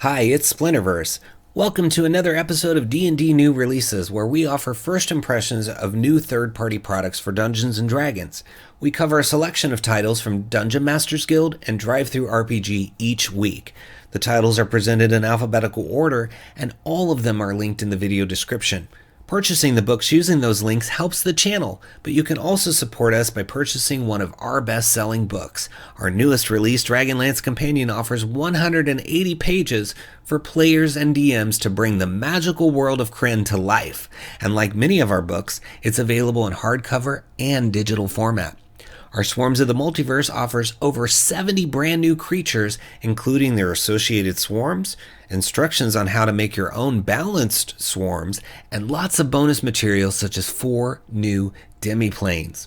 Hi, it's Splinterverse. Welcome to another episode of D&D New Releases, where we offer first impressions of new third-party products for Dungeons & Dragons. We cover a selection of titles from Dungeon Masters Guild and DriveThruRPG each week. The titles are presented in alphabetical order, and all of them are linked in the video description. Purchasing the books using those links helps the channel, but you can also support us by purchasing one of our best-selling books. Our newest release, Dragonlance Companion, offers 180 pages for players and DMs to bring the magical world of Krynn to life. And like many of our books, it's available in hardcover and digital format. Our Swarms of the Multiverse offers over 70 brand new creatures, including their associated swarms, instructions on how to make your own balanced swarms, and lots of bonus materials such as 4 new demi-planes.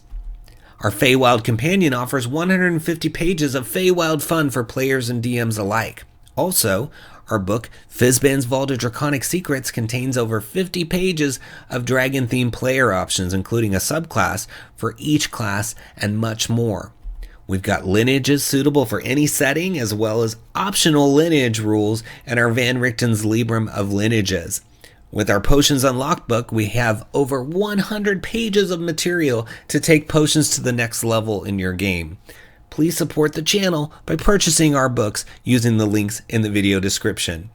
Our Feywild Companion offers 150 pages of Feywild fun for players and DMs alike. Also, our book, Fizban's Vault of Draconic Secrets, contains over 50 pages of dragon-themed player options, including a subclass for each class and much more. We've got lineages suitable for any setting, as well as optional lineage rules in our Van Richten's Librum of Lineages. With our Potions Unlocked book, we have over 100 pages of material to take potions to the next level in your game. Please support the channel by purchasing our books using the links in the video description.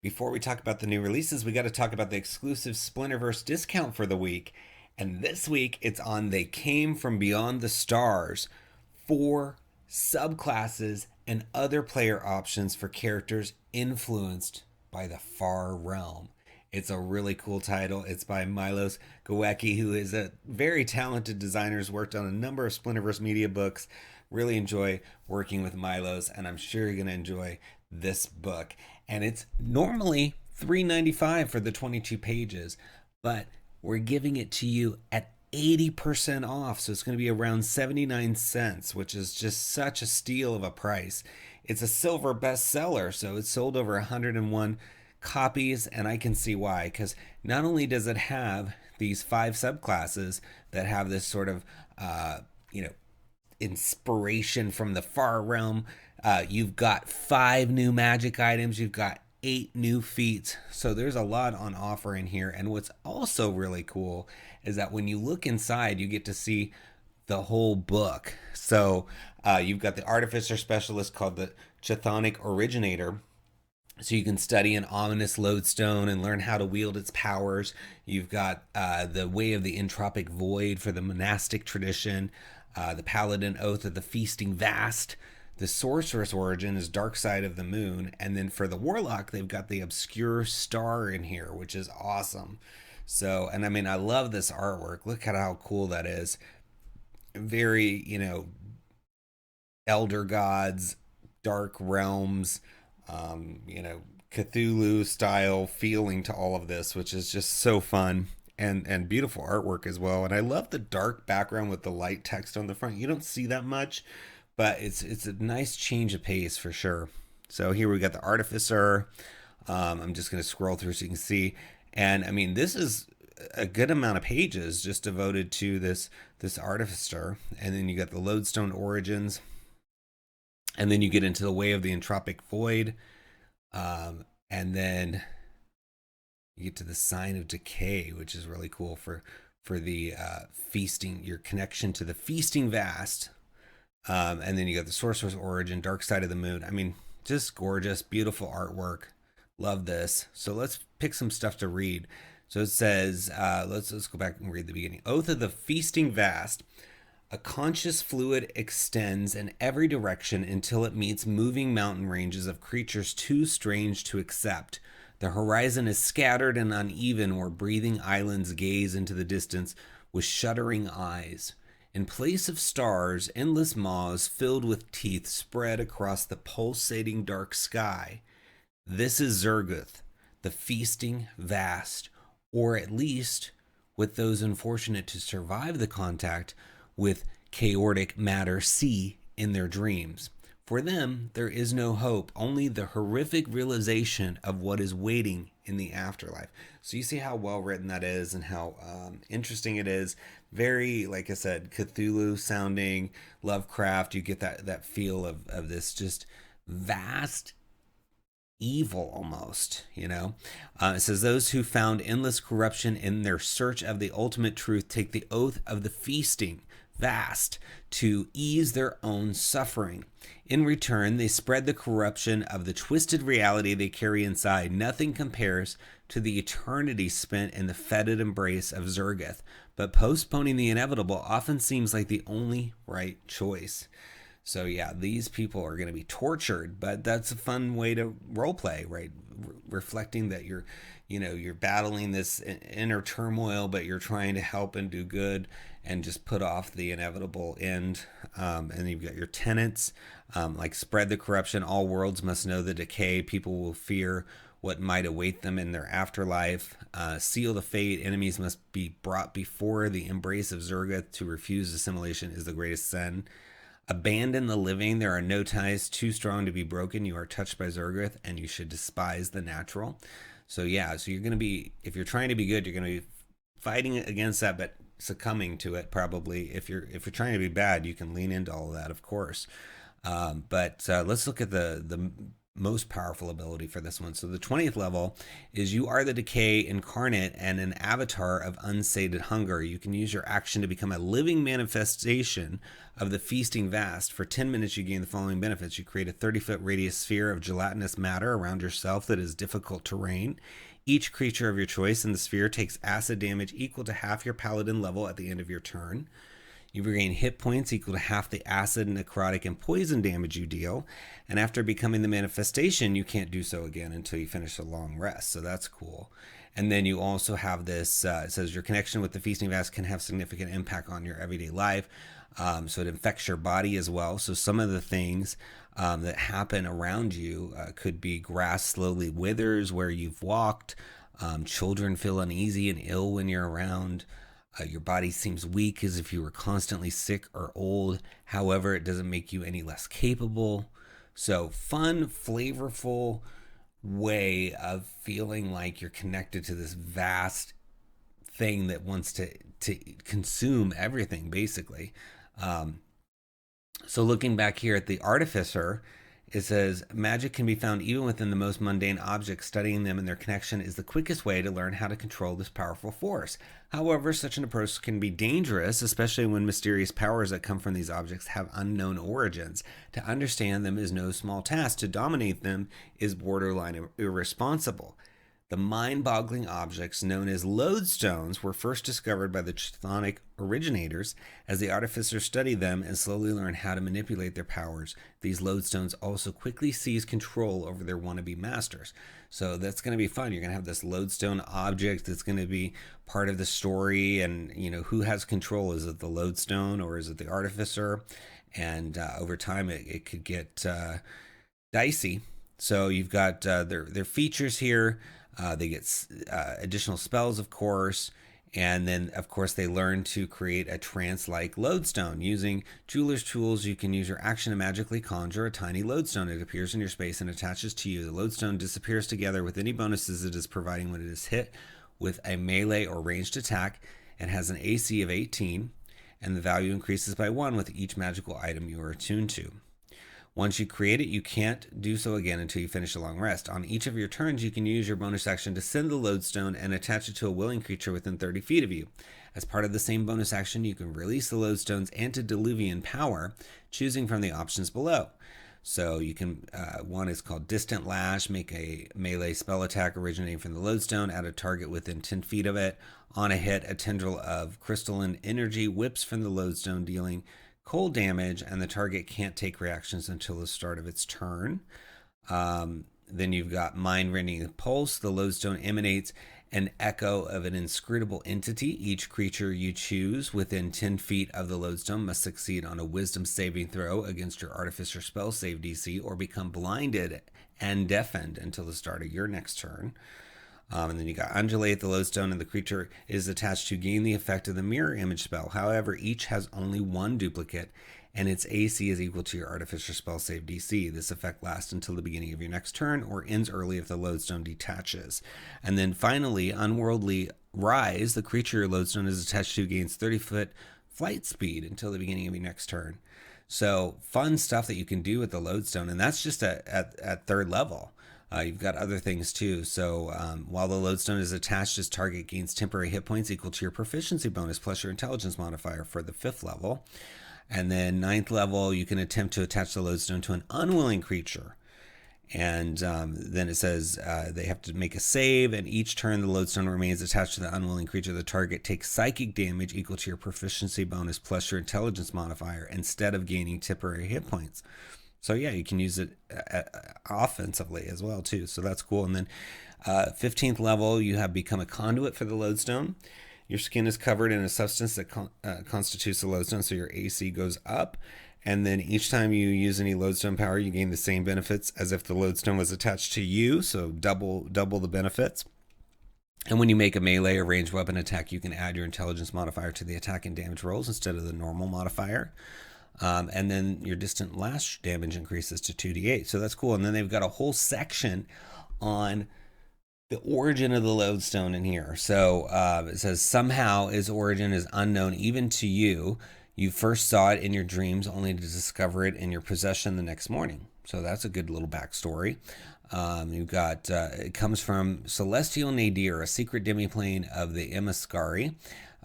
Before we talk about the new releases, we got to talk about the exclusive Splinterverse discount for the week. And this week, it's on They Came From Beyond the Stars, 4 subclasses and other player options for characters influenced by the Far Realm. It's a really cool title. It's by Milos Gawecki, who is a very talented designer, has worked on a number of Splinterverse media books. Really enjoy working with Milos, and I'm sure you're going to enjoy this book. And it's normally $3.95 for the 22 pages, but we're giving it to you at 80% off, so it's going to be around 79 cents, which is just such a steal of a price. It's a silver bestseller, so it's sold over 101 copies, and I can see why, because not only does it have these 5 subclasses that have this sort of inspiration from the Far Realm, you've got 5 new magic items, you've got 8 new feats, so there's a lot on offer in here. And what's also really cool is that when you look inside, you get to see the whole book. So you've got the Artificer Specialist called the Chthonic Originator, so you can study an ominous lodestone and learn how to wield its powers. You've got the Way of the Entropic Void for the monastic tradition, the Paladin Oath of the Feasting Vast. The Sorceress Origin is Dark Side of the Moon. And then for the Warlock, they've got the Obscure Star in here, which is awesome. So, and I mean, I love this artwork. Look at how cool that is. Very, Elder Gods, Dark Realms, Cthulhu style feeling to all of this, which is just so fun and beautiful artwork as well. And I love the dark background with the light text on the front. You don't see that much, but it's a nice change of pace for sure. So here we got the Artificer. I'm just going to scroll through so you can see. And I mean, this is a good amount of pages just devoted to this Artificer. And then you got the Lodestone Origins. And then you get into the Way of the Entropic Void. And then you get to the Sign of Decay, which is really cool for the feasting, your connection to the Feasting Vast. And then you got the Sorcerer's Origin, Dark Side of the Moon. I mean, just gorgeous, beautiful artwork. Love this. So let's pick some stuff to read. So it says, let's go back and read the beginning. Oath of the Feasting Vast. A conscious fluid extends in every direction until it meets moving mountain ranges of creatures too strange to accept. The horizon is scattered and uneven where breathing islands gaze into the distance with shuddering eyes. In place of stars, endless maws filled with teeth spread across the pulsating dark sky. This is 𝘼𝙤𝙗, the feasting vast, or at least, with those unfortunate to survive the contact with chaotic matter C in their dreams. For them, there is no hope, only the horrific realization of what is waiting in the afterlife. So you see how well written that is and how interesting it is. Very, like I said, Cthulhu sounding, Lovecraft. You get that feel of this just vast evil almost, you know. It says, those who found endless corruption in their search of the ultimate truth take the oath of the feasting vast to ease their own suffering. In return, they spread the corruption of the twisted reality they carry inside. Nothing compares to the eternity spent in the fetid embrace of 𝘰𝙬𝙧, but postponing the inevitable often seems like the only right choice. So yeah, these people are going to be tortured, but that's a fun way to role play, right? Reflecting that you're battling this inner turmoil, but you're trying to help and do good and just put off the inevitable end. And you've got your tenets, like spread the corruption. All worlds must know the decay. People will fear what might await them in their afterlife. Seal the fate. Enemies must be brought before the embrace of 𝘰𝙬𝙧. To refuse assimilation is the greatest sin. Abandon the living. There are no ties too strong to be broken. You are touched by 𝘰𝙬𝙧, and you should despise the natural. So yeah, so you're going to be, if you're trying to be good, you're going to be fighting against that, but succumbing to it probably. If you're trying to be bad, you can lean into all of that, of course. But let's look at the most powerful ability for this one. So the 20th level is you are the decay incarnate and an avatar of unsated hunger. You can use your action to become a living manifestation of the feasting vast. For 10 minutes, you gain the following benefits. You create a 30-foot radius sphere of gelatinous matter around yourself that is difficult terrain. Each creature of your choice in the sphere takes acid damage equal to half your paladin level at the end of your turn. You regain hit points equal to half the acid, necrotic, and poison damage you deal. And after becoming the manifestation, you can't do so again until you finish a long rest. So that's cool. And then you also have this, it says your connection with the feasting vast can have significant impact on your everyday life. So it infects your body as well. So some of the things that happen around you could be grass slowly withers where you've walked. Children feel uneasy and ill when you're around. Your body seems weak as if you were constantly sick or old. However, it doesn't make you any less capable. So fun, flavorful way of feeling like you're connected to this vast thing that wants to consume everything, basically. So looking back here at the Artificer, it says, magic can be found even within the most mundane objects. Studying them and their connection is the quickest way to learn how to control this powerful force. However, such an approach can be dangerous, especially when mysterious powers that come from these objects have unknown origins. To understand them is no small task. To dominate them is borderline irresponsible. The mind-boggling objects known as lodestones were first discovered by the chthonic originators. As the artificers studied them and slowly learned how to manipulate their powers, these lodestones also quickly seize control over their wannabe masters. So that's going to be fun. You're going to have this lodestone object that's going to be part of the story, and who has control? Is it the lodestone or is it the artificer? And over time, it could get dicey. So you've got their features here. They get additional spells, of course, and then, of course, they learn to create a trance-like lodestone. Using jeweler's tools, you can use your action to magically conjure a tiny lodestone. It appears in your space and attaches to you. The lodestone disappears together with any bonuses it is providing when it is hit with a melee or ranged attack, and has an AC of 18, and the value increases by 1 with each magical item you are attuned to. Once you create it, you can't do so again until you finish a long rest. On each of your turns, you can use your bonus action to send the lodestone and attach it to a willing creature within 30 feet of you. As part of the same bonus action, you can release the lodestone's antediluvian power, choosing from the options below. So you can, one is called Distant Lash, make a melee spell attack originating from the lodestone at a target within 10 feet of it. On a hit, a tendril of crystalline energy whips from the lodestone, dealing cold damage, and the target can't take reactions until the start of its turn. Then you've got Mind-Rending Pulse. The lodestone emanates an echo of an inscrutable entity. Each creature you choose within 10 feet of the lodestone must succeed on a wisdom saving throw against your artificer spell save DC, or become blinded and deafened until the start of your next turn. And then you got Undulate. The lodestone and the creature is attached to gain the effect of the mirror image spell. However, each has only one duplicate, and its AC is equal to your artificer spell save DC. This effect lasts until the beginning of your next turn, or ends early if the lodestone detaches. And then finally, Unworldly Rise. The creature your lodestone is attached to gains 30-foot flight speed until the beginning of your next turn. So fun stuff that you can do with the lodestone, and that's just at third level. You've got other things too. So while the lodestone is attached, its target gains temporary hit points equal to your proficiency bonus plus your intelligence modifier for the 5th level. And then 9th level, you can attempt to attach the lodestone to an unwilling creature. And then it says they have to make a save, and each turn the lodestone remains attached to the unwilling creature. The target takes psychic damage equal to your proficiency bonus plus your intelligence modifier instead of gaining temporary hit points. So yeah, you can use it offensively as well too. So that's cool. And then 15th level, you have become a conduit for the lodestone. Your skin is covered in a substance that constitutes the lodestone, so your AC goes up. And then each time you use any lodestone power, you gain the same benefits as if the lodestone was attached to you, so double the benefits. And when you make a melee or ranged weapon attack, you can add your intelligence modifier to the attack and damage rolls instead of the normal modifier. And then your distant lash damage increases to 2d8, so that's cool. And then they've got a whole section on the origin of the lodestone in here. So it says, somehow its origin is unknown even to you. You first saw it in your dreams only to discover it in your possession the next morning. So that's a good little backstory. You've got, it comes from Celestial Nadir, a secret demiplane of the Emmeskari.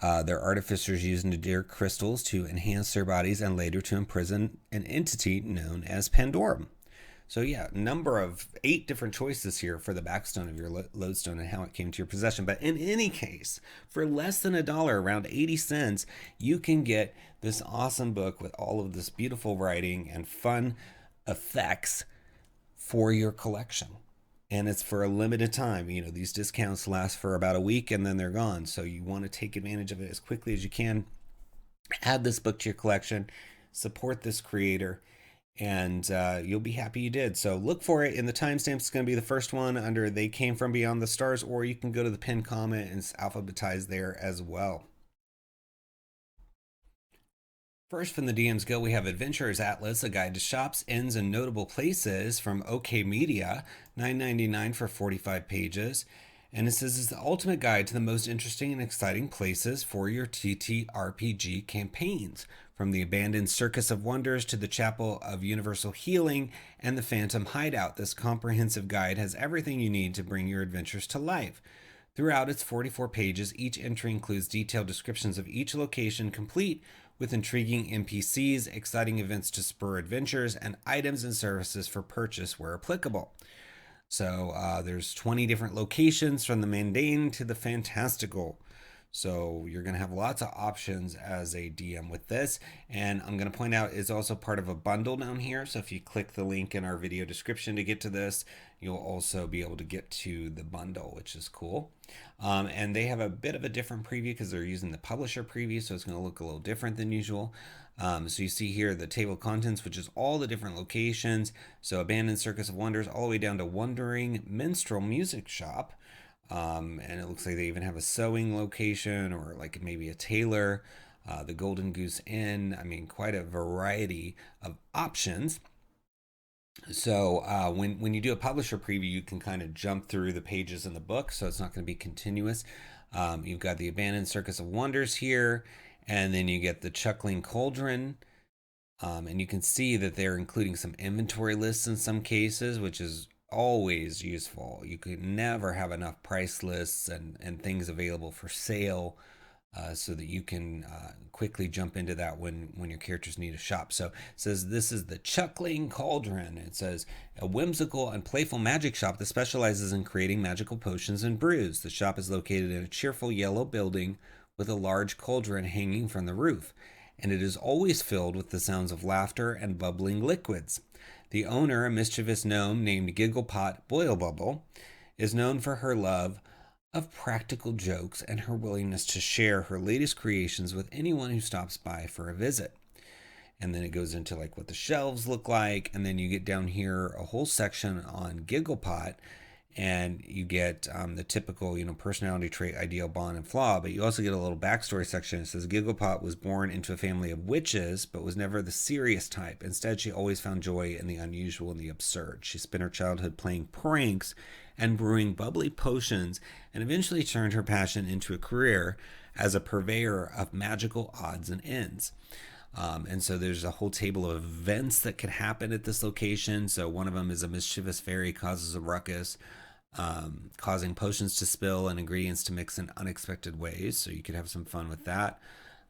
Their artificers use nadir crystals to enhance their bodies and later to imprison an entity known as Pandorum. So yeah, number of 8 different choices here for the backstone of your lodestone and how it came to your possession. But in any case, for less than $1, around 80 cents, you can get this awesome book with all of this beautiful writing and fun effects for your collection. And it's for a limited time. You know, these discounts last for about a week and then they're gone. So you want to take advantage of it as quickly as you can. Add this book to your collection, support this creator, and you'll be happy you did. So look for it in the timestamps. It's going to be the first one under They Came From Beyond the Stars, or you can go to the pinned comment and it's alphabetized there as well. First from the DM's Guild, we have Adventurer's Atlas, a guide to shops, inns, and notable places from OK Media, $9.99 for 45 pages. And it says it's the ultimate guide to the most interesting and exciting places for your TTRPG campaigns, from the abandoned Circus of Wonders to the Chapel of Universal Healing and the Phantom Hideout. This comprehensive guide has everything you need to bring your adventures to life. Throughout its 44 pages, each entry includes detailed descriptions of each location, complete with intriguing NPCs, exciting events to spur adventures, and items and services for purchase where applicable. So there's 20 different locations from the mundane to the fantastical. So you're going to have lots of options as a DM with this. And I'm going to point out it's also part of a bundle down here. So if you click the link in our video description to get to this, you'll also be able to get to the bundle, which is cool. And they have a bit of a different preview because they're using the publisher preview. So it's going to look a little different than usual. So you see here the table of contents, which is all the different locations. So Abandoned Circus of Wonders all the way down to Wandering Minstrel Music Shop. And it looks like they even have a sewing location, or like maybe a tailor, the Golden Goose Inn. I mean, quite a variety of options. So when you do a publisher preview, you can kind of jump through the pages in the book, so it's not going to be continuous. You've got the Abandoned Circus of Wonders here, and then you get the Chuckling Cauldron. And you can see that they're including some inventory lists in some cases, which is always useful. You could never have enough price lists and things available for sale, so that you can quickly jump into that when your characters need a shop. So it says this is the Chuckling Cauldron. It says a whimsical and playful magic shop that specializes in creating magical potions and brews. The shop is located in a cheerful yellow building with a large cauldron hanging from the roof, and it is always filled with the sounds of laughter and bubbling liquids. The owner, a mischievous gnome named Gigglepot Boilebubble, is known for her love of practical jokes and her willingness to share her latest creations with anyone who stops by for a visit. And then it goes into like what the shelves look like, and then you get down here a whole section on Gigglepot, and you get the typical, personality trait, ideal, bond, and flaw, but you also get a little backstory section. It says Gigglepot was born into a family of witches, but was never the serious type. Instead, she always found joy in the unusual and the absurd. She spent her childhood playing pranks and brewing bubbly potions, and eventually turned her passion into a career as a purveyor of magical odds and ends. And so there's a whole table of events that could happen at this location. So one of them is a mischievous fairy causes a ruckus, causing potions to spill and ingredients to mix in unexpected ways. So you could have some fun with that.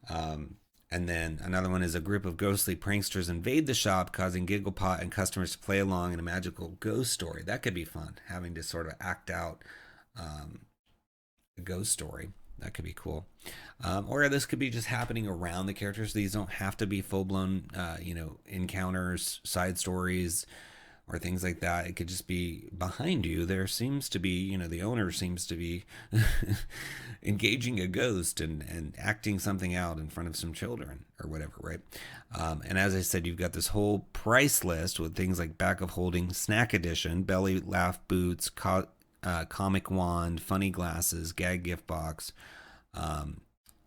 And then another one is a group of ghostly pranksters invade the shop, causing Gigglepot and customers to play along in a magical ghost story. That could be fun, having to sort of act out a ghost story. That could be cool. Or this could be just happening around the characters. These don't have to be full-blown, encounters, side stories, or things like that. It could just be behind you. There seems to be, the owner seems to be engaging a ghost and acting something out in front of some children or whatever, right? And as I said, you've got this whole price list with things like Back of Holding, Snack Edition, Belly Laugh Boots, Comic Wand, Funny Glasses, Gag Gift Box, and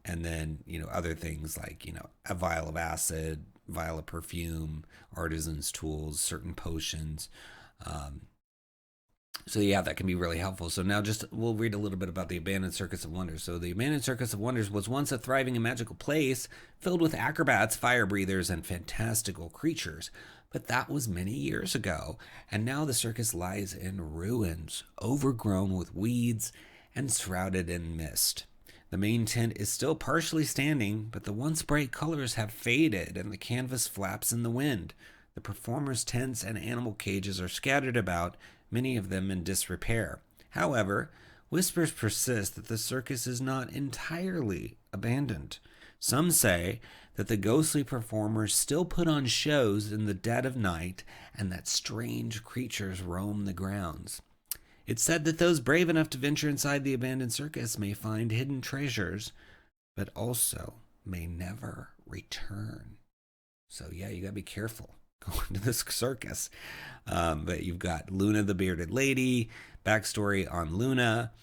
then, other things like, a vial of acid, vial of perfume, artisan's tools, certain potions. So yeah, that can be really helpful. So now we'll read a little bit about the Abandoned Circus of Wonders. So the Abandoned Circus of Wonders was once a thriving and magical place filled with acrobats, fire breathers, and fantastical creatures. But that was many years ago, and now the circus lies in ruins, overgrown with weeds and shrouded in mist. The main tent is still partially standing, but the once bright colors have faded and the canvas flaps in the wind. The performers' tents and animal cages are scattered about, many of them in disrepair. However, whispers persist that the circus is not entirely abandoned. Some say that the ghostly performers still put on shows in the dead of night and that strange creatures roam the grounds. It's said that those brave enough to venture inside the abandoned circus may find hidden treasures, but also may never return. So yeah, you gotta be careful going to this circus. But you've got Luna the Bearded Lady, backstory on Luna,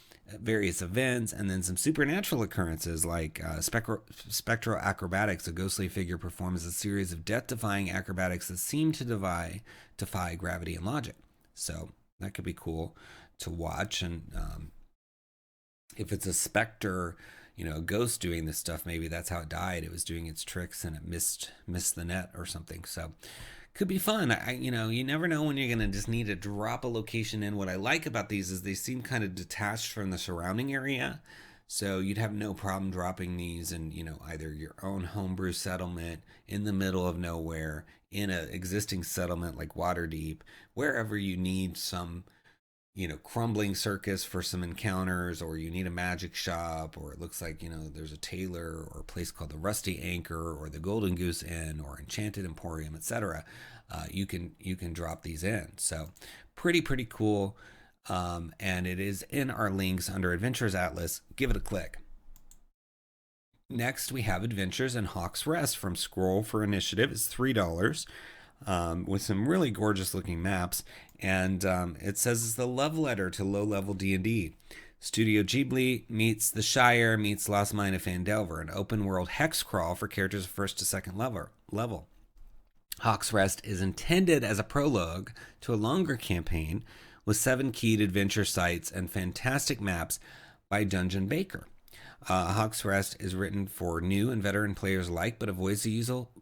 various events, and then some supernatural occurrences like spectral acrobatics. A ghostly figure performs a series of death-defying acrobatics that seem to defy gravity and logic. So that could be cool to watch. And if it's a specter, a ghost doing this stuff, maybe that's how it died. It was doing its tricks and it missed the net or something. So could be fun. You never know when you're going to just need to drop a location in. What I like about these is they seem kind of detached from the surrounding area. So you'd have no problem dropping these in, either your own homebrew settlement, in the middle of nowhere, in an existing settlement like Waterdeep, wherever you need some, crumbling circus for some encounters, or you need a magic shop, or it looks like, there's a tailor or a place called the Rusty Anchor or the Golden Goose Inn or Enchanted Emporium, etc. You can drop these in. So pretty cool. And it is in our links under Adventures Atlas. Give it a click. Next, we have Adventures in Hawk's Rest from Scroll for Initiative. It's $3. With some really gorgeous looking maps, and it says it's the love letter to low-level D&D. Studio Ghibli meets The Shire meets Lost Mine of Phandelver, an open-world hex crawl for characters of first to second level. Hawk's Rest is intended as a prologue to a longer campaign with 7 keyed adventure sites and fantastic maps by Dungeon Baker. Hawk's Rest is written for new and veteran players alike, but avoids the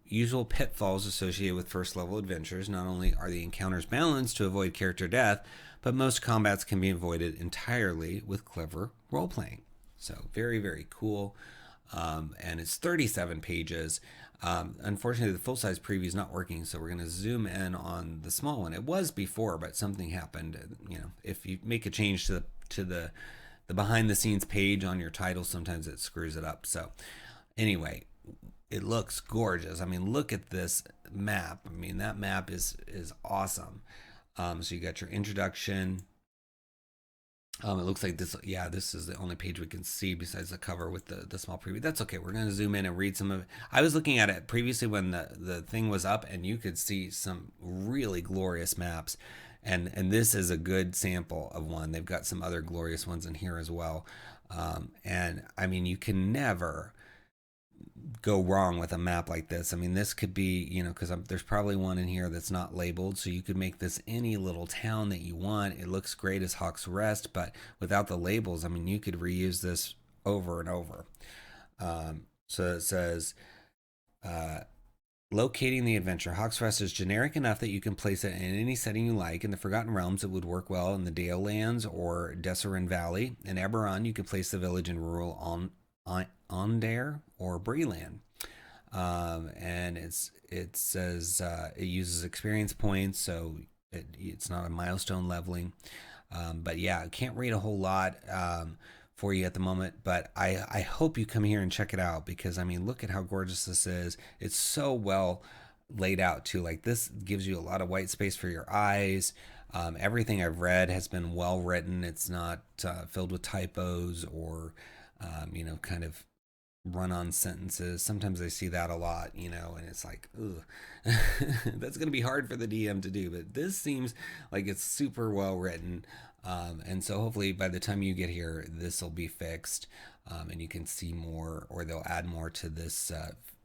usual pitfalls associated with first-level adventures. Not only are the encounters balanced to avoid character death, but most combats can be avoided entirely with clever role-playing. So very, very cool. And it's 37 pages. Unfortunately, the full-size preview is not working, so we're going to zoom in on the small one. It was before, but something happened. If you make a change to the behind-the-scenes page on your title, sometimes it screws it up. So anyway, it looks gorgeous. Look at this map. That map is awesome. So you got your introduction. It looks like this. Yeah, this is the only page we can see besides the cover with the small preview. That's okay. We're going to zoom in and read some of it. I was looking at it previously when the thing was up, and you could see some really glorious maps. And this is a good sample of one. They've got some other glorious ones in here as well. You can never go wrong with a map like this. This could be, because there's probably one in here that's not labeled, so you could make this any little town that you want. It looks great as Hawk's Rest, but without the labels, you could reuse this over and over. So it says, Locating the adventure. Hawksrest is generic enough that you can place it in any setting you like. In the Forgotten Realms, it would work well in the Dale Lands or Ds'Aran Valley. In Eberron, you can place the village in rural Ondare or Breland. And it says it uses experience points, so it's not a milestone leveling. But yeah, I can't read a whole lot for you at the moment, but I hope you come here and check it out, because I mean, look at how gorgeous this is. It's so well laid out too. Like, this gives you a lot of white space for your eyes. Everything I've read has been well written. It's not filled with typos or kind of run-on sentences. Sometimes I see that a lot, and it's like, ugh. That's going to be hard for the DM to do, but this seems like it's super well written. And so hopefully by the time you get here, this will be fixed, and you can see more, or they'll add more to this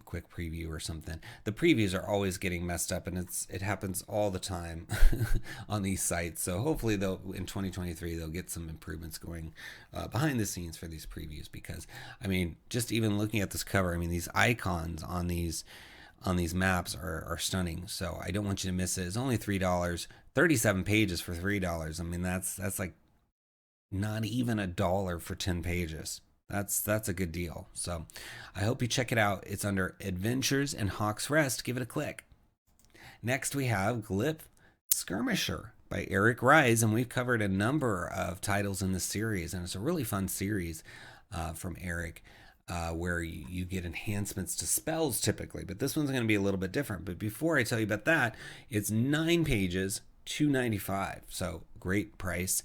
quick preview or something. The previews are always getting messed up, and it happens all the time on these sites. So hopefully in 2023 they'll get some improvements going behind the scenes for these previews, because I mean, just even looking at this cover, I mean, these icons on these maps are stunning. So I don't want you to miss it. It's only $3, 37 pages for $3. I mean, that's like not even $1 for 10 pages. That's a good deal. So I hope you check it out. It's under Adventures in Hawksrest. Give it a click. Next we have Glyph Skirmisher by Eric Rise, and we've covered a number of titles in this series, and it's a really fun series from Eric, where you get enhancements to spells typically, but this one's going to be a little bit different. But before I tell you about that, it's 9 pages, $2.95. So great price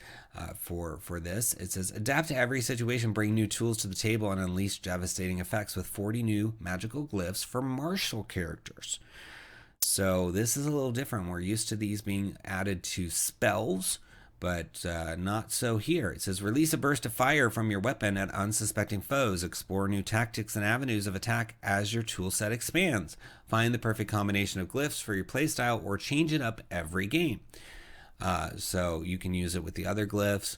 for this. It says, adapt to every situation, bring new tools to the table, and unleash devastating effects with 40 new magical glyphs for martial characters. So this is a little different. We're used to these being added to spells, but not so here. It says, release a burst of fire from your weapon at unsuspecting foes. Explore new tactics and avenues of attack as your toolset expands. Find the perfect combination of glyphs for your playstyle, or change it up every game. So you can use it with the other glyphs.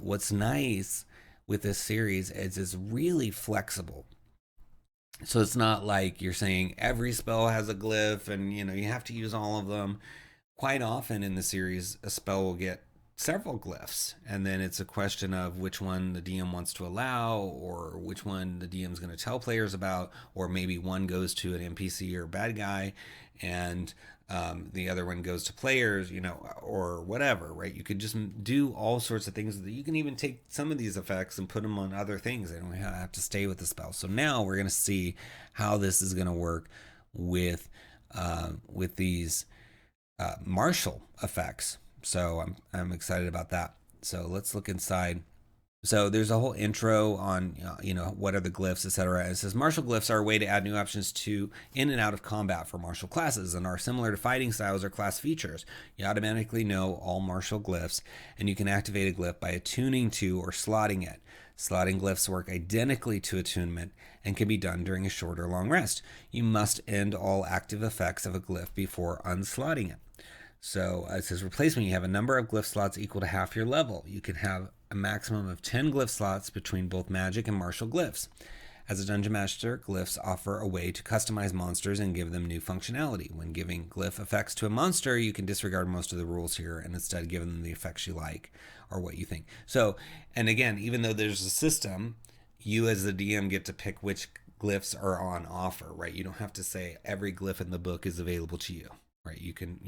What's nice with this series is it's really flexible. So it's not like you're saying every spell has a glyph and you have to use all of them. Quite often in the series, a spell will get several glyphs, and then it's a question of which one the DM wants to allow, or which one the DM is going to tell players about, or maybe one goes to an NPC or bad guy, and the other one goes to players, or whatever, right? You could just do all sorts of things. You can even take some of these effects and put them on other things. They don't have to stay with the spell. So now we're going to see how this is going to work with these martial effects. So I'm excited about that. So let's look inside. So there's a whole intro on what are the glyphs, etc. It says martial glyphs are a way to add new options to in and out of combat for martial classes, and are similar to fighting styles or class features. You automatically know all martial glyphs, and you can activate a glyph by attuning to or slotting it. Slotting glyphs work identically to attunement and can be done during a short or long rest. You must end all active effects of a glyph before unslotting it. So it says replacement. You have a number of glyph slots equal to half your level. You can have a maximum of 10 glyph slots between both magic and martial glyphs. As a dungeon master, glyphs offer a way to customize monsters and give them new functionality. When giving glyph effects to a monster, you can disregard most of the rules here and instead give them the effects you like or what you think. So, and again, even though there's a system, you as the DM get to pick which glyphs are on offer, right? You don't have to say every glyph in the book is available to you, right? You can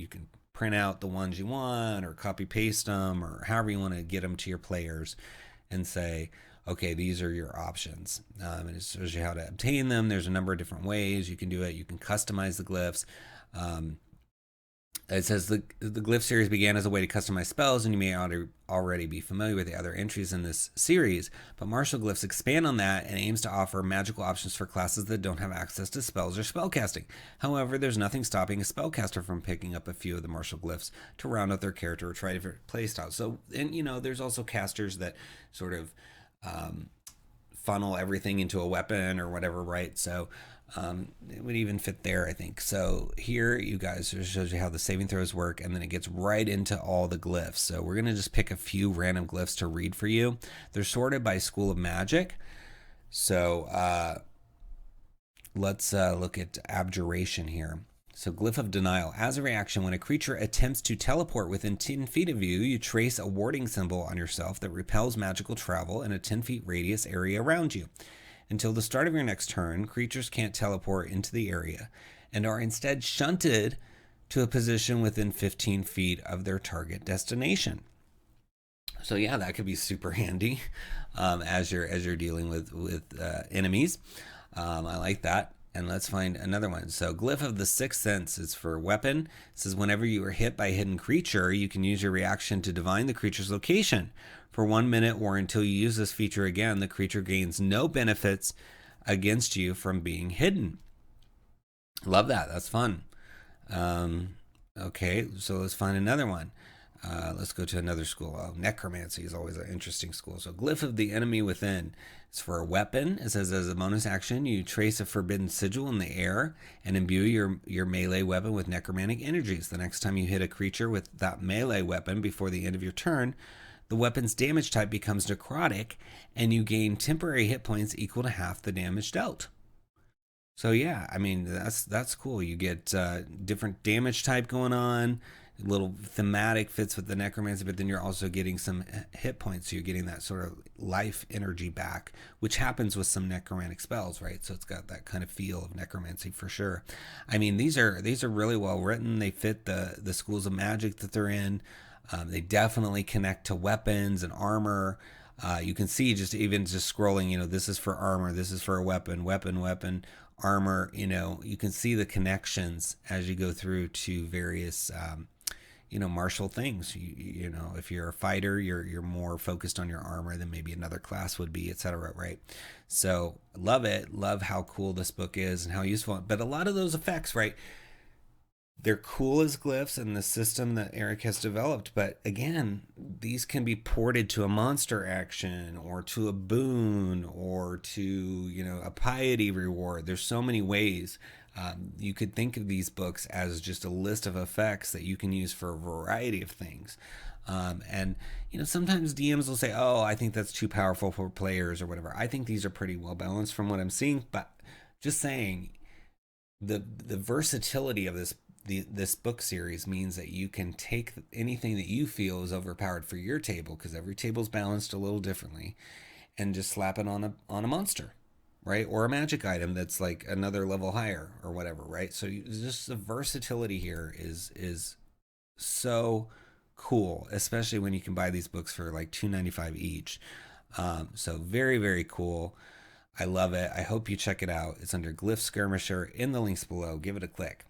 print out the ones you want, or copy paste them, or however you want to get them to your players, and say, okay, these are your options. And it shows you how to obtain them. There's a number of different ways you can do it. You can customize the glyphs. It says the Glyph series began as a way to customize spells, and you may already be familiar with the other entries in this series, but martial glyphs expand on that and aims to offer magical options for classes that don't have access to spells or spellcasting. However, there's nothing stopping a spellcaster from picking up a few of the martial glyphs to round out their character or try different playstyles. So, and there's also casters that sort of funnel everything into a weapon or whatever, right? So it would even fit there, I think. So here, you guys, it shows you how the saving throws work, and then it gets right into all the glyphs. So we're going to just pick a few random glyphs to read for you. They're sorted by School of Magic. So let's look at Abjuration here. So Glyph of Denial. As a reaction, when a creature attempts to teleport within 10 feet of you, you trace a warding symbol on yourself that repels magical travel in a 10 feet radius area around you. Until the start of your next turn, creatures can't teleport into the area and are instead shunted to a position within 15 feet of their target destination. So yeah, that could be super handy as you're dealing with enemies. I like that. And let's find another one. So Glyph of the Sixth Sense is for weapon. It says whenever you are hit by a hidden creature, you can use your reaction to divine the creature's location. For 1 minute or until you use this feature again, the creature gains no benefits against you from being hidden. Love that. That's fun. Okay, so let's find another one. Let's go to another school. Oh, Necromancy is always an interesting school. So Glyph of the Enemy Within. It's for a weapon. It says as a bonus action, you trace a forbidden sigil in the air and imbue your melee weapon with necromantic energies. The next time you hit a creature with that melee weapon before the end of your turn, the weapon's damage type becomes necrotic, and you gain temporary hit points equal to half the damage dealt. So yeah, I mean, that's cool. You get different damage type going on, little thematic fits with the necromancy, but then you're also getting some hit points. So you're getting that sort of life energy back, which happens with some necromantic spells, right? So it's got that kind of feel of necromancy for sure. I mean, these are really well written. They fit the schools of magic that they're in. They definitely connect to weapons and armor. You can see just scrolling, this is for armor, this is for a weapon, armor. You can see the connections as you go through to various martial things. If you're a fighter, you're more focused on your armor than maybe another class would be, etc. Right? So love it. Love how cool this book is and how useful. But a lot of those effects, right? They're cool as glyphs in the system that Eric has developed, but again, these can be ported to a monster action or to a boon or to a piety reward. There's so many ways. You could think of these books as just a list of effects that you can use for a variety of things. And sometimes DMs will say, "Oh, I think that's too powerful for players" or whatever. I think these are pretty well balanced from what I'm seeing, but just saying, the versatility of this book series means that you can take anything that you feel is overpowered for your table, because every table's balanced a little differently, and just slap it on a monster, right? Or a magic item that's like another level higher or whatever, right? So just the versatility here is so cool, especially when you can buy these books for like $2.95 each. So very, very cool. I love it. I hope you check it out. It's under Glyph Skirmisher in the links below. Give it a click.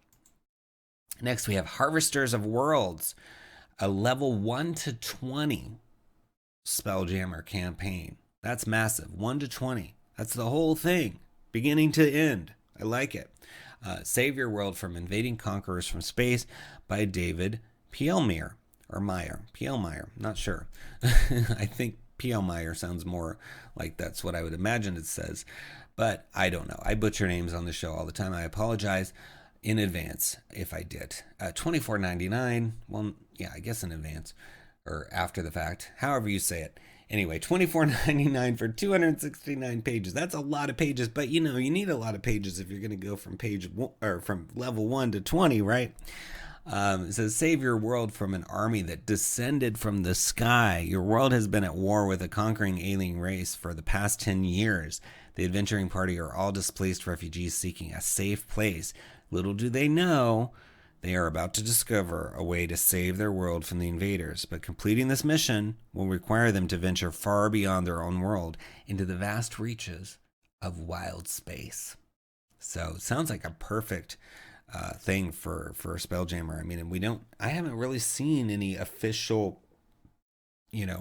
Next, we have Harvesters of Worlds, a level 1 to 20 Spelljammer campaign. That's massive. 1 to 20. That's the whole thing, beginning to end. I like it. Save Your World from Invading Conquerors from Space by David Pielmeyer. Or Meyer. Pielmeyer. Not sure. I think Pielmeyer sounds more like that's what I would imagine it says. But I don't know. I butcher names on the show all the time. I apologize in advance if I did. $24.99. Well, yeah, I guess in advance or after the fact, however you say it. Anyway, $24.99 for 269 pages. That's a lot of pages, but you need a lot of pages if you're going to go from from level 1 to 20, right? It says, save your world from an army that descended from the sky. Your world has been at war with a conquering alien race for the past 10 years. The adventuring party are all displaced refugees seeking a safe place. Little do they know, they are about to discover a way to save their world from the invaders, but completing this mission will require them to venture far beyond their own world into the vast reaches of wild space. So it sounds like a perfect thing for Spelljammer. I mean, I haven't really seen any official,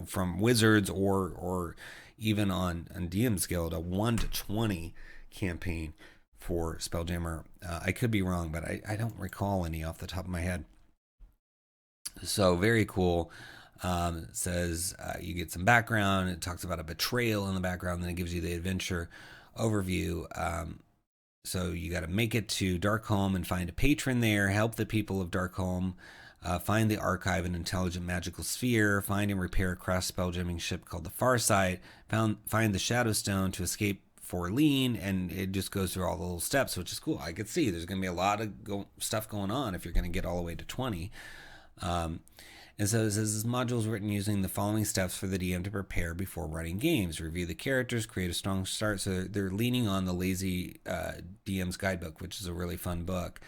from Wizards or even on DM's Guild, a 1 to 20 campaign for Spelljammer. I could be wrong, but I don't recall any off the top of my head. So very cool. It says you get some background. It talks about a betrayal in the background. Then it gives you the adventure overview. So you got to make it to Darkholme and find a patron there. Help the people of Darkholme. Find the archive and intelligent magical sphere. Find and repair a crashed spelljamming ship called the Farsight. Find the Shadow Stone to escape for lean, and it just goes through all the little steps, which is cool. I could see there's going to be a lot of stuff going on if you're going to get all the way to 20. And so it says this module is written using the following steps for the DM to prepare before running games: review the characters, create a strong start. So they're leaning on the Lazy DM's Guidebook, which is a really fun book.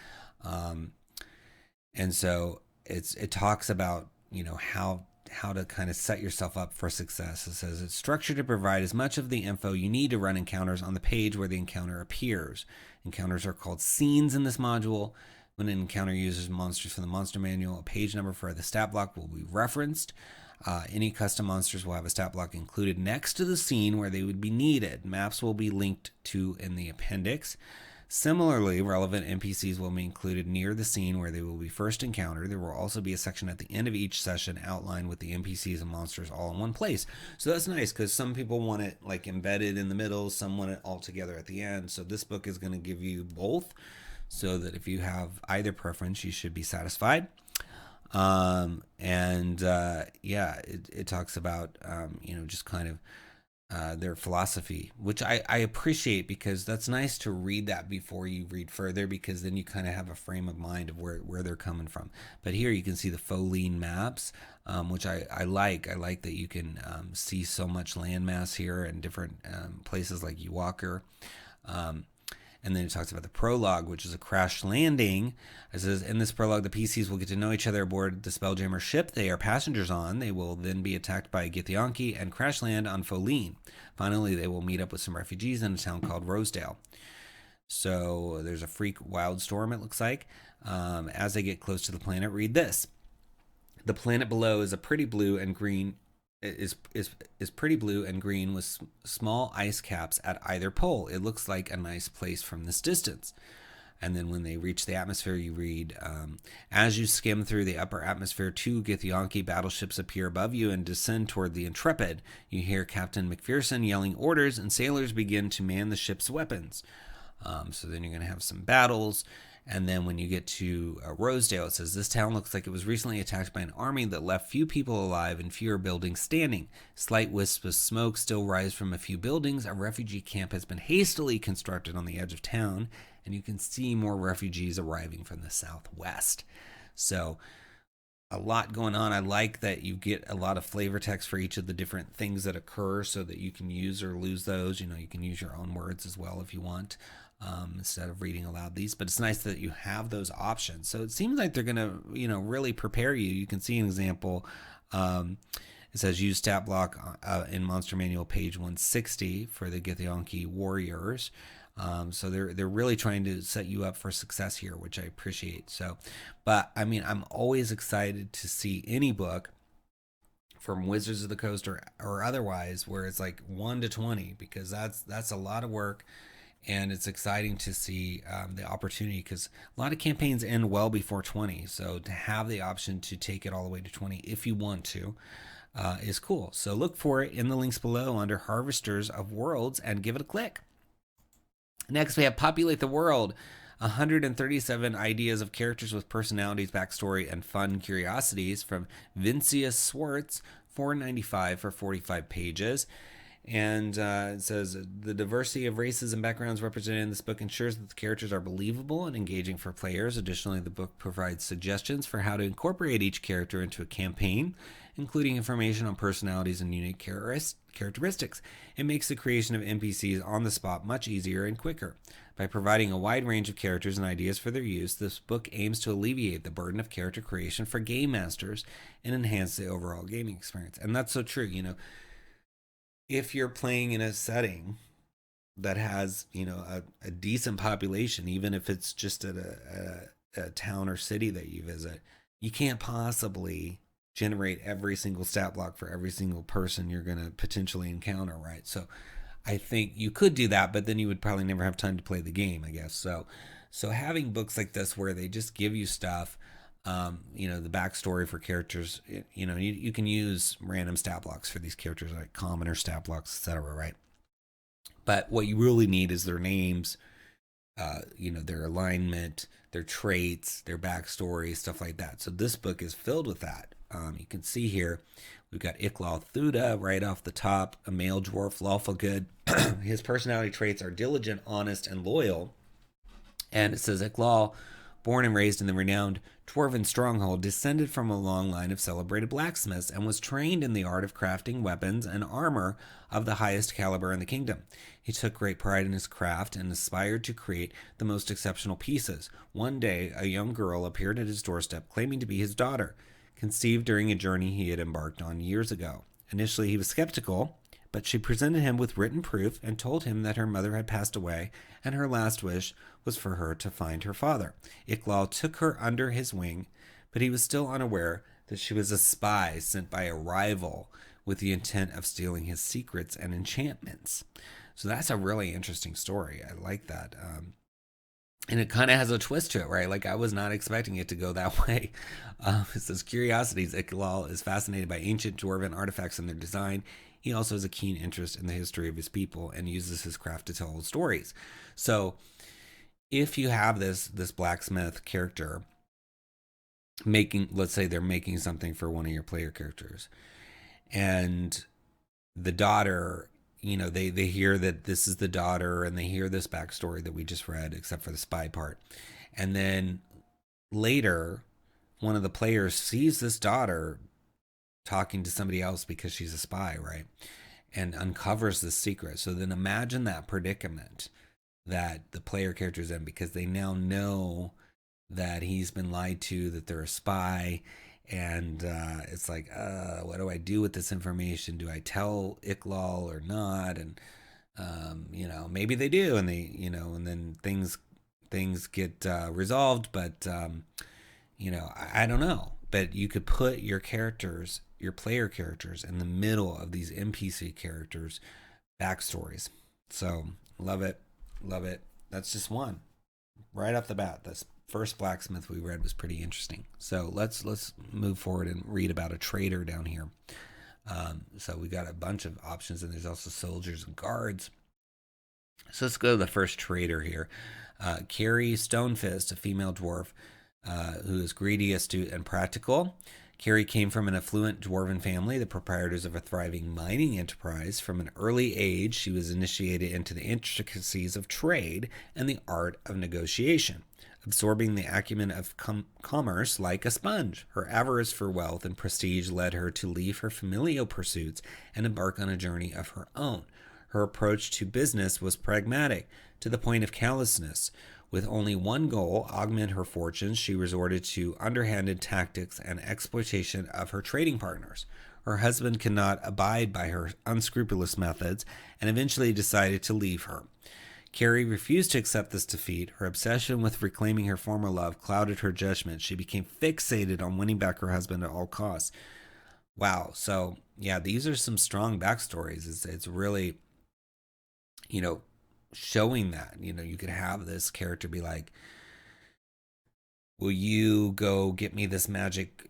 And so it talks about, you know, how to kind of set yourself up for success. It says it's structured to provide as much of the info you need to run encounters on the page where the encounter appears. Encounters are called scenes in this module. When an encounter uses monsters from the monster manual, a page number for the stat block will be referenced. Any custom monsters will have a stat block included next to the scene where they would be needed. Maps will be linked to in the appendix. Similarly, relevant NPCs will be included near the scene where they will be first encountered. There will also be a section at the end of each session outlined with the NPCs and monsters all in one place. So that's nice, because some people want it like embedded in the middle, some want it all together at the end. So this book is going to give you both, so that if you have either preference, you should be satisfied. Yeah, it talks about, you know, just kind of their philosophy, which I appreciate, because that's nice to read that before you read further, because then you kind of have a frame of mind of where they're coming from. But here you can see the faux lean maps, which I like. I like that you can see so much landmass here and different places like Ewalker. And then it talks about the prologue, which is a crash landing. It says, in this prologue, the PCs will get to know each other aboard the Spelljammer ship they are passengers on. They will then be attacked by 𝙤𝙤𝙘𝙀 and crash land on Foline. Finally, they will meet up with some refugees in a town called Rosedale. So there's a freak wild storm, it looks like. As they get close to the planet, read this. The planet below is a pretty blue and green is pretty blue and green with small ice caps at either pole. It looks like a nice place from this distance. And then when they reach the atmosphere, you read, as you skim through the upper atmosphere, 2 𝙤𝙤𝙘𝙀 battleships appear above you and descend toward the Intrepid. You hear Captain McPherson yelling orders, and sailors begin to man the ship's weapons. So then you're going to have some battles. And then when you get to Rosedale, it says, this town looks like it was recently attacked by an army that left few people alive and fewer buildings standing. Slight wisps of smoke still rise from a few buildings. A refugee camp has been hastily constructed on the edge of town, and you can see more refugees arriving from the southwest. So a lot going on. I like that you get a lot of flavor text for each of the different things that occur, so that you can use or lose those. You know, you can use your own words as well if you want. Instead of reading aloud these, but it's nice that you have those options. So it seems like they're going to, you know, really prepare you. You can see an example. It says use stat block in Monster Manual page 160 for the 𝙤𝙤𝙀𝙀 warriors. So they're really trying to set you up for success here, which I appreciate. So, but I mean, I'm always excited to see any book from Wizards of the Coast or otherwise where it's like 1 to 20, because that's a lot of work. And it's exciting to see the opportunity, because a lot of campaigns end well before 20. So to have the option to take it all the way to 20 if you want to is cool. So look for it in the links below under Harvesters of Worlds and give it a click. Next, we have Populate the World. 137 ideas of characters with personalities, backstory, and fun curiosities from Vincius Swartz, $4.95 for 45 pages. And it says, the diversity of races and backgrounds represented in this book ensures that the characters are believable and engaging for players. Additionally, the book provides suggestions for how to incorporate each character into a campaign, including information on personalities and unique characteristics. It makes the creation of NPCs on the spot much easier and quicker. By providing a wide range of characters and ideas for their use, this book aims to alleviate the burden of character creation for game masters and enhance the overall gaming experience. And that's so true, you know. If you're playing in a setting that has, you know, a decent population, even if it's just at a town or city that you visit, you can't possibly generate every single stat block for every single person you're going to potentially encounter, right? So I think you could do that, but then you would probably never have time to play the game, I guess. So having books like this where they just give you stuff, you know, the backstory for characters, you know, you can use random stat blocks for these characters, like commoner stat blocks, etc., right? But what you really need is their names, you know, their alignment, their traits, their backstory, stuff like that. So this book is filled with that. You can see here, we've got 𝘏𝙤𝙘𝙀 right off the top, a male dwarf, lawful good. His personality traits are diligent, honest, and loyal. And it says 𝘏𝙤, born and raised in the renowned Dwarven stronghold, descended from a long line of celebrated blacksmiths and was trained in the art of crafting weapons and armor of the highest caliber in the kingdom. He took great pride in his craft and aspired to create the most exceptional pieces. One day, a young girl appeared at his doorstep claiming to be his daughter, conceived during a journey he had embarked on years ago. Initially, he was skeptical, but she presented him with written proof and told him that her mother had passed away and her last wish was for her to find her father. 𝘏𝙤 took her under his wing, but he was still unaware that she was a spy sent by a rival with the intent of stealing his secrets and enchantments. So that's a really interesting story. I like that. And it kind of has a twist to it, right? Like, I was not expecting it to go that way. It says, Curiosities, 𝘏𝙤 is fascinated by ancient dwarven artifacts and their design. He also has a keen interest in the history of his people and uses his craft to tell old stories. So if you have this blacksmith character making, let's say they're making something for one of your player characters, and the daughter, they hear that this is the daughter, and they hear this backstory that we just read, except for the spy part. And then later, one of the players sees this daughter talking to somebody else because she's a spy, right? And uncovers this secret. So then imagine that predicament that the player character is in, because they now know that he's been lied to, that they're a spy. And it's like, what do I do with this information? Do I tell 𝘏𝙤 or not? And, maybe they do. And they, and then things get resolved. But, I don't know. But you could put your characters, your player characters, in the middle of these NPC characters' backstories. So, love it. Love it. That's just one. Right off the bat, this first blacksmith we read was pretty interesting. So let's move forward and read about a trader down here. So we got a bunch of options, and there's also soldiers and guards. So let's go to the first trader here. Carrie Stonefist, a female dwarf who is greedy, astute, and practical. Carrie came from an affluent dwarven family, the proprietors of a thriving mining enterprise. From an early age, she was initiated into the intricacies of trade and the art of negotiation, absorbing the acumen of commerce like a sponge. Her avarice for wealth and prestige led her to leave her familial pursuits and embark on a journey of her own. Her approach to business was pragmatic, to the point of callousness. With only one goal, augment her fortunes, she resorted to underhanded tactics and exploitation of her trading partners. Her husband could not abide by her unscrupulous methods and eventually decided to leave her. Carrie refused to accept this defeat. Her obsession with reclaiming her former love clouded her judgment. She became fixated on winning back her husband at all costs. Wow. So, yeah, these are some strong backstories. It's really, showing that, you could have this character be like, will you go get me this magic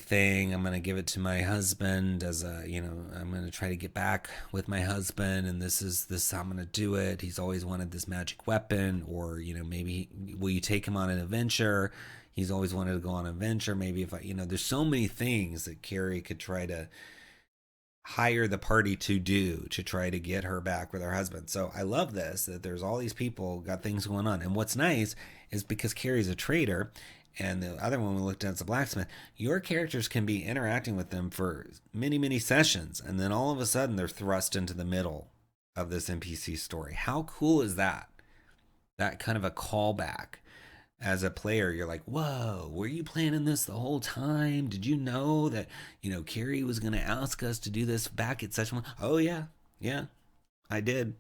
thing? I'm going to give it to my husband as a, I'm going to try to get back with my husband, and this is how I'm going to do it. He's always wanted this magic weapon. Or, maybe will you take him on an adventure? He's always wanted to go on an adventure. Maybe if there's so many things that Carrie could try to hire the party to do to try to get her back with her husband. So I love this, that there's all these people got things going on. And what's nice is, because Carrie's a trader and the other one we looked at is a blacksmith, your characters can be interacting with them for many, many sessions, and then all of a sudden they're thrust into the middle of this NPC story. How cool is that? That kind of a callback. As a player, you're like, whoa, were you planning this the whole time? Did you know that, Carrie was going to ask us to do this back at such one? Oh, yeah, I did.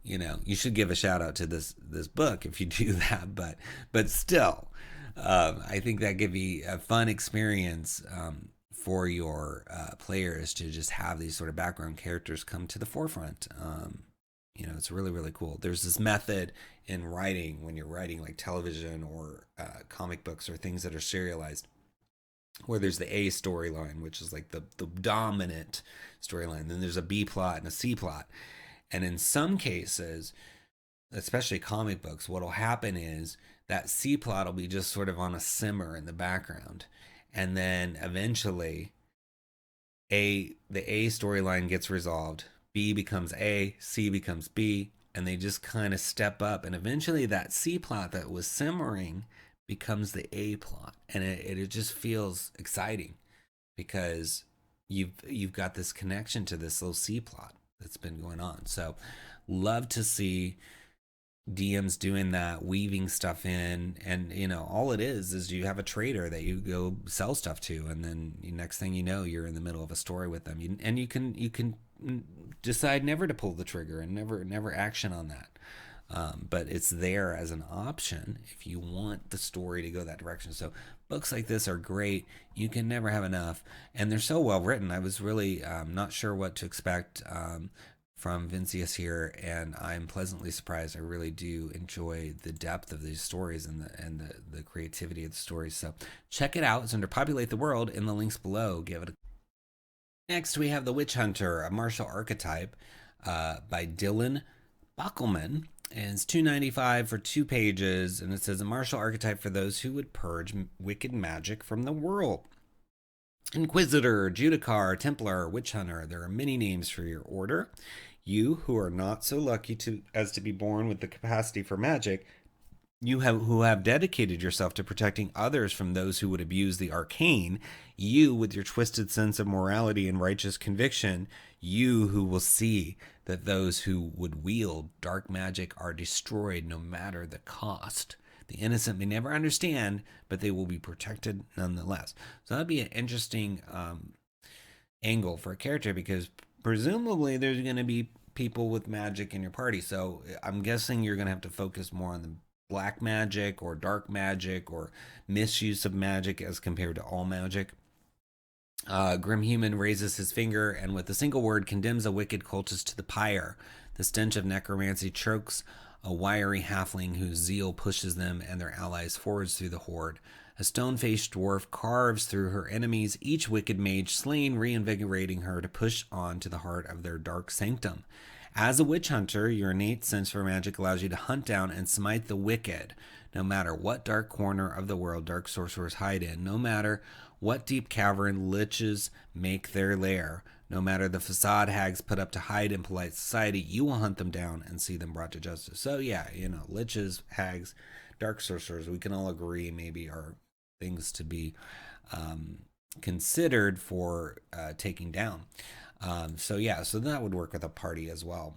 You should give a shout out to this book if you do that. But still, I think that could be a fun experience for your players to just have these sort of background characters come to the forefront. It's really, really cool. There's this method in writing, when you're writing like television or comic books or things that are serialized, where there's the A storyline, which is like the dominant storyline. Then there's a B plot and a C plot. And in some cases, especially comic books, what'll happen is that C plot will be just sort of on a simmer in the background. and then eventually the A storyline gets resolved, B becomes A, C becomes B, and they just kind of step up, and eventually that C plot that was simmering becomes the A plot, and it just feels exciting because you've got this connection to this little C plot that's been going on. So love to see DMs doing that, weaving stuff in, and all it is you have a trader that you go sell stuff to, and then next thing you know, you're in the middle of a story with them, and you can decide never to pull the trigger and never action on that. But it's there as an option if you want the story to go that direction. So books like this are great. You can never have enough, and they're so well written. I was really not sure what to expect from Vincius here, and I'm pleasantly surprised. I really do enjoy the depth of these stories and the creativity of the stories. So check it out. It's under Populate the World in the links below. Give it a... Next, we have The Witch Hunter, a martial archetype by Dylan Bockelman. And it's $2.95 for 2 pages, and it says a martial archetype for those who would purge wicked magic from the world. Inquisitor, Judicar, Templar, Witch Hunter. There are many names for your order. You who are not so lucky as to be born with the capacity for magic, who have dedicated yourself to protecting others from those who would abuse the arcane, you with your twisted sense of morality and righteous conviction, you who will see that those who would wield dark magic are destroyed no matter the cost. The innocent may never understand, but they will be protected nonetheless. So that'd be an interesting angle for a character, because presumably there's going to be people with magic in your party. So I'm guessing you're going to have to focus more on the black magic or dark magic or misuse of magic as compared to all magic. Grim Human raises his finger and with a single word condemns a wicked cultist to the pyre. The stench of necromancy chokes a wiry halfling whose zeal pushes them and their allies forwards through the horde. A stone-faced dwarf carves through her enemies, each wicked mage slain, reinvigorating her to push on to the heart of their dark sanctum. As a witch hunter, your innate sense for magic allows you to hunt down and smite the wicked, no matter what dark corner of the world dark sorcerers hide in, no matter what deep cavern liches make their lair, no matter the facade hags put up to hide in polite society, you will hunt them down and see them brought to justice. So yeah, liches, hags, dark sorcerers, we can all agree maybe are things to be considered for taking down. So that would work with a party as well.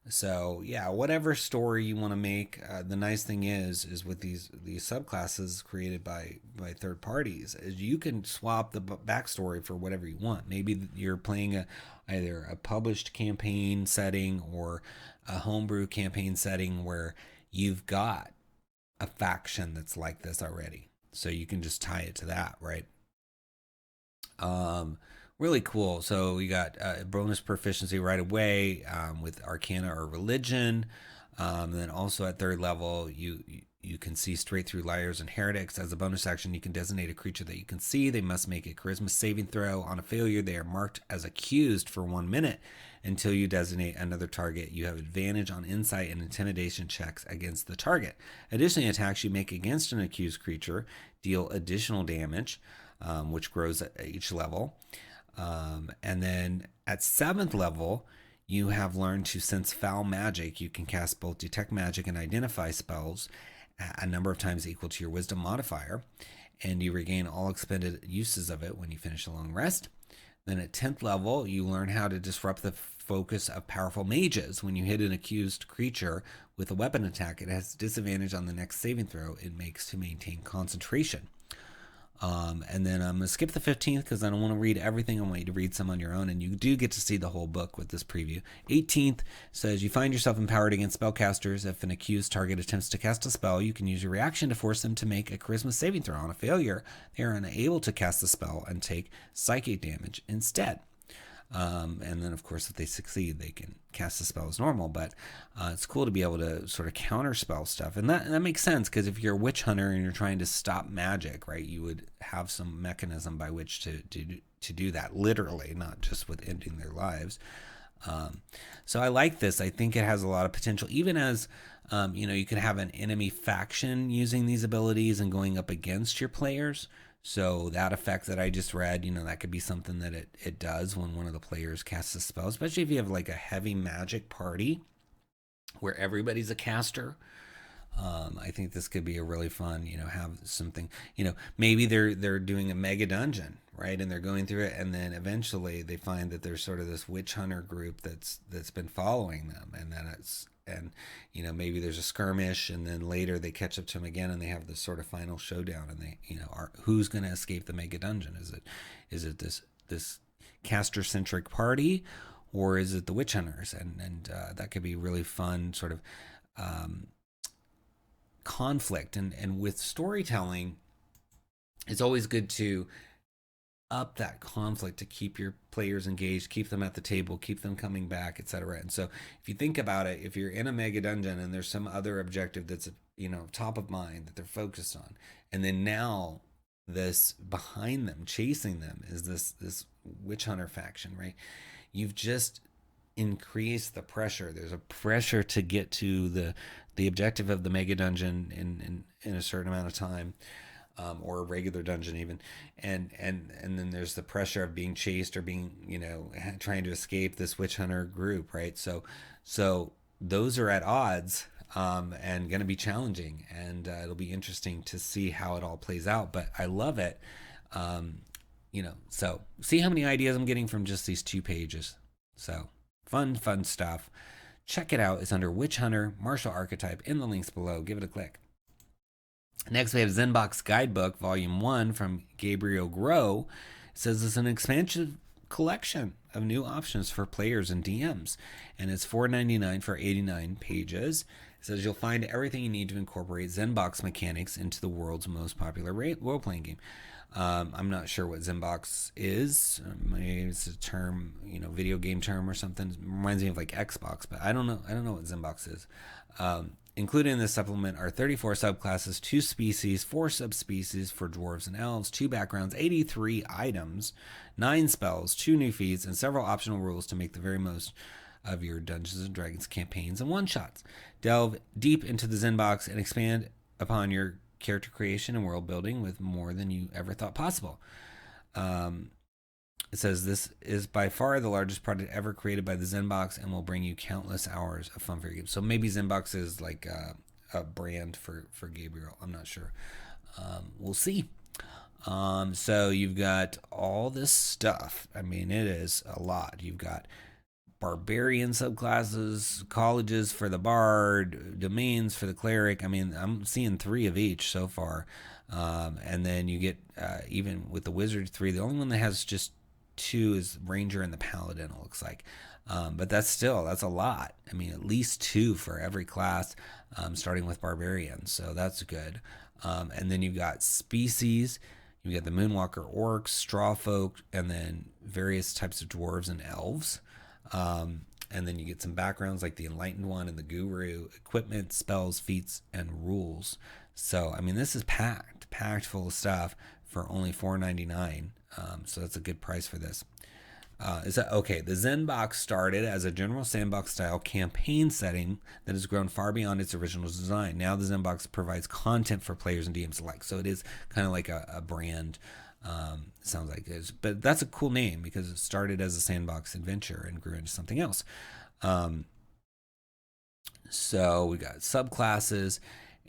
So yeah, whatever story you want to make, the nice thing is with these subclasses created by third parties, is you can swap the backstory for whatever you want. Maybe you're playing either a published campaign setting or a homebrew campaign setting where you've got a faction that's like this already, so you can just tie it to that, right? Really cool. So you got bonus proficiency right away with Arcana or Religion. And then also at 3rd level, you can see straight through liars and heretics. As a bonus action, you can designate a creature that you can see. They must make a charisma saving throw. On a failure, they are marked as accused for 1 minute. Until you designate another target, you have advantage on insight and intimidation checks against the target. Additionally, attacks you make against an accused creature deal additional damage, which grows at each level. And then at 7th level, you have learned to sense foul magic. You can cast both detect magic and identify spells a number of times equal to your wisdom modifier, and you regain all expended uses of it when you finish a long rest. Then at 10th level, you learn how to disrupt the focus of powerful mages. When you hit an accused creature with a weapon attack, it has disadvantage on the next saving throw it makes to maintain concentration. And then I'm going to skip the 15th because I don't want to read everything. I want you to read some on your own, and you do get to see the whole book with this preview. 18th says you find yourself empowered against spellcasters. If an accused target attempts to cast a spell, you can use your reaction to force them to make a charisma saving throw. On a failure, they are unable to cast the spell and take psychic damage instead. And then, of course, if they succeed, they can cast the spell as normal. But it's cool to be able to sort of counterspell stuff. And that makes sense, because if you're a witch hunter and you're trying to stop magic, right, you would have some mechanism by which to do that, literally, not just with ending their lives. So I like this. I think it has a lot of potential, even as, you could have an enemy faction using these abilities and going up against your players. So that effect that I just read, that could be something that it does when one of the players casts a spell, especially if you have like a heavy magic party where everybody's a caster. I think this could be a really fun, have something, maybe they're doing a mega dungeon, right? And they're going through it, and then eventually they find that there's sort of this witch hunter group that's been following them, and then maybe there's a skirmish, and then later they catch up to them again, and they have this sort of final showdown, and they, who's going to escape the mega dungeon? Is it this caster centric party, or is it the witch hunters? And that could be really fun, sort of. Conflict, and with storytelling, it's always good to up that conflict to keep your players engaged, keep them at the table, keep them coming back, etc. And so if you think about it, if you're in a mega dungeon and there's some other objective that's top of mind that they're focused on, and then now this behind them chasing them is this witch hunter faction, right? You've just increase the pressure. There's a pressure to get to the objective of the mega dungeon in a certain amount of time, or a regular dungeon even, and then there's the pressure of being chased or being trying to escape this witch hunter group, right? So those are at odds, and going to be challenging, and it'll be interesting to see how it all plays out. But I love it. So see how many ideas I'm getting from just these 2 pages. So fun stuff. Check it out. It's under Witch Hunter Martial Archetype in the links below. Give it a click. Next, we have Xenbox Guidebook, Volume 1 from Gabriel Groh. It says it's an expansive collection of new options for players and DMs, and it's $4.99 for 89 pages. It says you'll find everything you need to incorporate Xenbox mechanics into the world's most popular role-playing game. I'm not sure what Xenbox is. Maybe it's a term, video game term or something. It reminds me of like Xbox, but I don't know what Xenbox is. Included in this supplement are 34 subclasses, 2 species, 4 subspecies for dwarves and elves, 2 backgrounds, 83 items, 9 spells, 2 new feats, and several optional rules to make the very most of your Dungeons and Dragons campaigns and one-shots. Delve deep into the Xenbox and expand upon your character creation and world building with more than you ever thought possible. It says this is by far the largest product ever created by the Xenbox and will bring you countless hours of fun for your game. So maybe Xenbox is like a brand for Gabriel. I'm not sure. We'll see. So you've got all this stuff. I mean, it is a lot. You've got barbarian subclasses, colleges for the bard, domains for the cleric. I mean, I'm seeing 3 of each so far. And then you get, even with the wizard 3, the only one that has just 2 is ranger and the paladin, it looks like. But that's a lot. I mean, at least 2 for every class, starting with barbarian. So that's good. And then you've got species. You've got the moonwalker orcs, straw folk, and then various types of dwarves and elves. And then you get some backgrounds like the Enlightened One and the Guru, equipment, spells, feats, and rules. So, I mean, this is packed full of stuff for only $4.99. So that's a good price for this. The Xenbox started as a general sandbox-style campaign setting that has grown far beyond its original design. Now the Xenbox provides content for players and DMs alike. So it is kind of like a brand. Sounds like it is, but that's a cool name because it started as a sandbox adventure and grew into something else. So we got subclasses,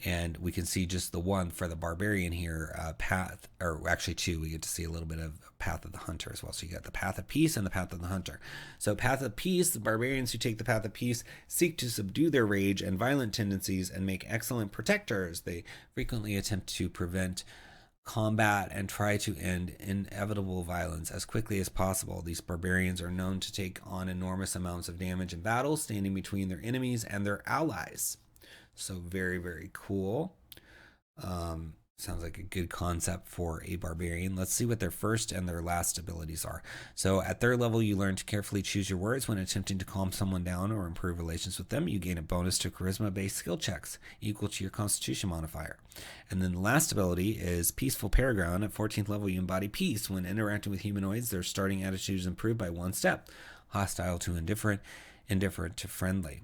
and we can see just the one for the barbarian here, path, or actually 2. We get to see a little bit of Path of the Hunter as well. So you got the Path of Peace and the Path of the Hunter. So Path of Peace, the barbarians who take the Path of Peace seek to subdue their rage and violent tendencies and make excellent protectors. They frequently attempt to prevent combat and try to end inevitable violence as quickly as possible. These barbarians are known to take on enormous amounts of damage in battle, standing between their enemies and their allies. So very, very cool. Sounds like a good concept for a barbarian. Let's see what their first and their last abilities are. So at 3rd level, you learn to carefully choose your words when attempting to calm someone down or improve relations with them. You gain a bonus to charisma-based skill checks equal to your constitution modifier. And then the last ability is Peaceful Paragon. At 14th level, you embody peace. When interacting with humanoids, their starting attitude is improved by 1 step. Hostile to indifferent, indifferent to friendly.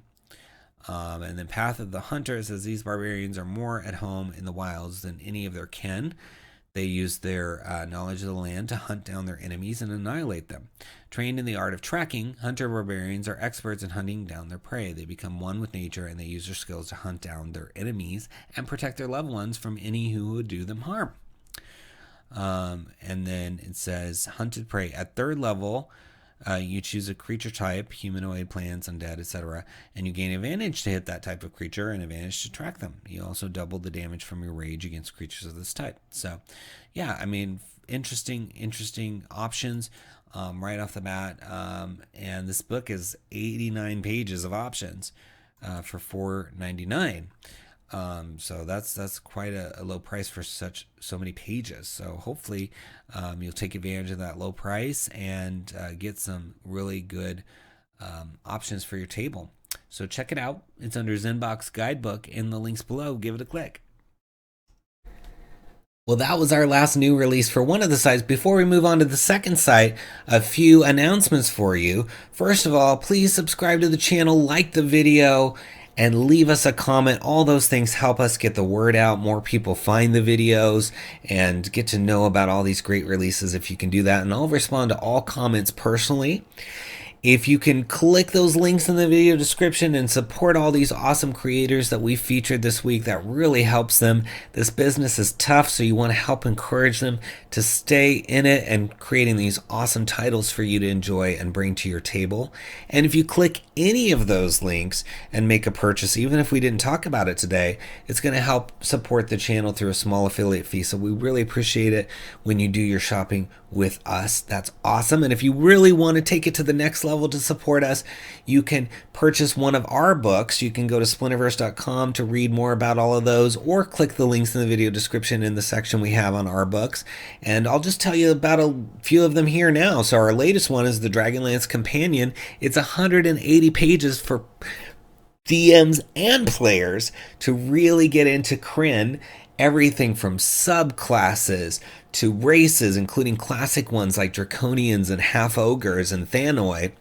And then Path of the Hunter says these barbarians are more at home in the wilds than any of their kin. They use their knowledge of the land to hunt down their enemies and annihilate them. Trained in the art of tracking, hunter barbarians are experts in hunting down their prey. They become one with nature, and they use their skills to hunt down their enemies and protect their loved ones from any who would do them harm. And then it says hunted prey. At 3rd level, you choose a creature type, humanoid, plants, undead, etc., and you gain advantage to hit that type of creature and advantage to track them. You also double the damage from your rage against creatures of this type. So, yeah, I mean, interesting options right off the bat. And this book is 89 pages of options for $4.99. So that's quite a low price for so many pages. So hopefully you'll take advantage of that low price and get some really good options for your table. So check it out. It's under Xenbox Guidebook in the links below. Give it a click. Well, that was our last new release for one of the sites. Before we move on to the second site, a few announcements for you. First of all, please subscribe to the channel, like the video, and leave us a comment. All those things help us get the word out. More people find the videos and get to know about all these great releases if you can do that. And I'll respond to all comments personally. If you can click those links in the video description and support all these awesome creators that we featured this week, that really helps them. This business is tough, so you want to help encourage them to stay in it and creating these awesome titles for you to enjoy and bring to your table. And if you click any of those links and make a purchase, even if we didn't talk about it today, it's going to help support the channel through a small affiliate fee. So we really appreciate it when you do your shopping with us. That's awesome. And if you really want to take it to the next level to support us, you can purchase one of our books. You can go to splinterverse.com to read more about all of those, or click the links in the video description in the section we have on our books. And I'll just tell you about a few of them here now. So our latest one is the Dragonlance Companion. It's 180 pages for DMs and players to really get into Krynn. Everything from subclasses to races, including classic ones like Draconians and Half-Ogres and Thanoi,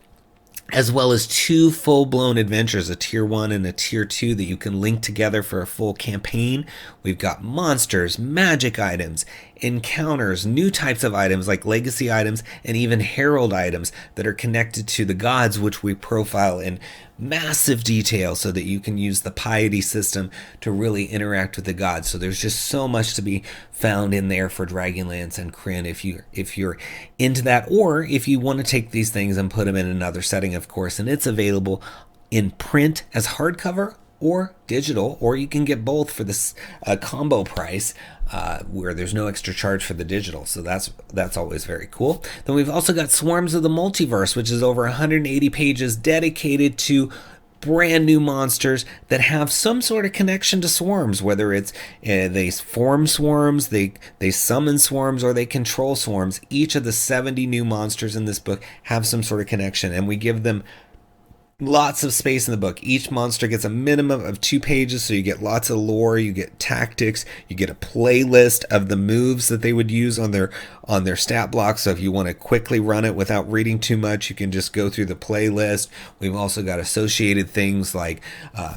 as well as 2 full-blown adventures, a Tier 1 and a Tier 2 that you can link together for a full campaign. We've got monsters, magic items, encounters, new types of items like legacy items, and even herald items that are connected to the gods, which we profile in massive detail so that you can use the piety system to really interact with the gods. So there's just so much to be found in there for Dragonlance and Krynn if you're into that, or if you want to take these things and put them in another setting, of course. And it's available in print as hardcover or digital, or you can get both for this combo price where there's no extra charge for the digital. So that's always very cool. Then we've also got Swarms of the Multiverse, which is over 180 pages dedicated to brand new monsters that have some sort of connection to swarms, whether it's they form swarms, they summon swarms, or they control swarms. Each of the 70 new monsters in this book have some sort of connection, and we give them lots of space in the book. Each monster gets a minimum of 2 pages, so you get lots of lore, you get tactics, you get a playlist of the moves that they would use on their stat block. So if you want to quickly run it without reading too much, you can just go through the playlist. We've also got associated things like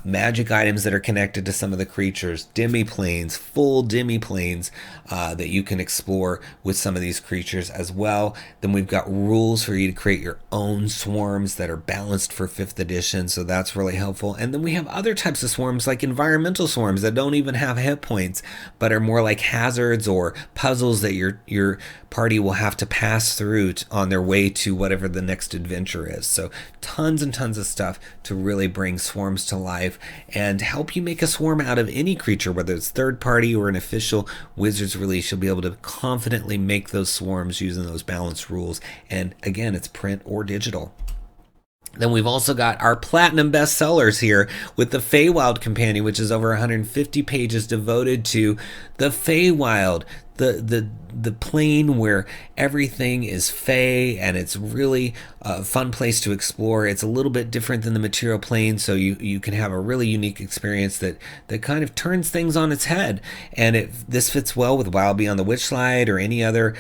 magic items that are connected to some of the creatures, demiplanes, full demiplanes that you can explore with some of these creatures as well. Then we've got rules for you to create your own swarms that are balanced for 5th edition, so that's really helpful. And then we have other types of swarms like environmental swarms that don't even have hit points but are more like hazards or puzzles that your party will have to pass through on their way to whatever the next adventure is. So tons and tons of stuff to really bring swarms to life and help you make a swarm out of any creature, whether it's third party or an official Wizards release. You'll be able to confidently make those swarms using those balanced rules. And again, it's print or digital. Then we've also got our platinum bestsellers here with the Feywild Companion, which is over 150 pages devoted to the Feywild, the plane where everything is Fey, and it's really a fun place to explore. It's a little bit different than the material plane, so you can have a really unique experience that kind of turns things on its head. And this fits well with Wild Beyond the Witchlight or any other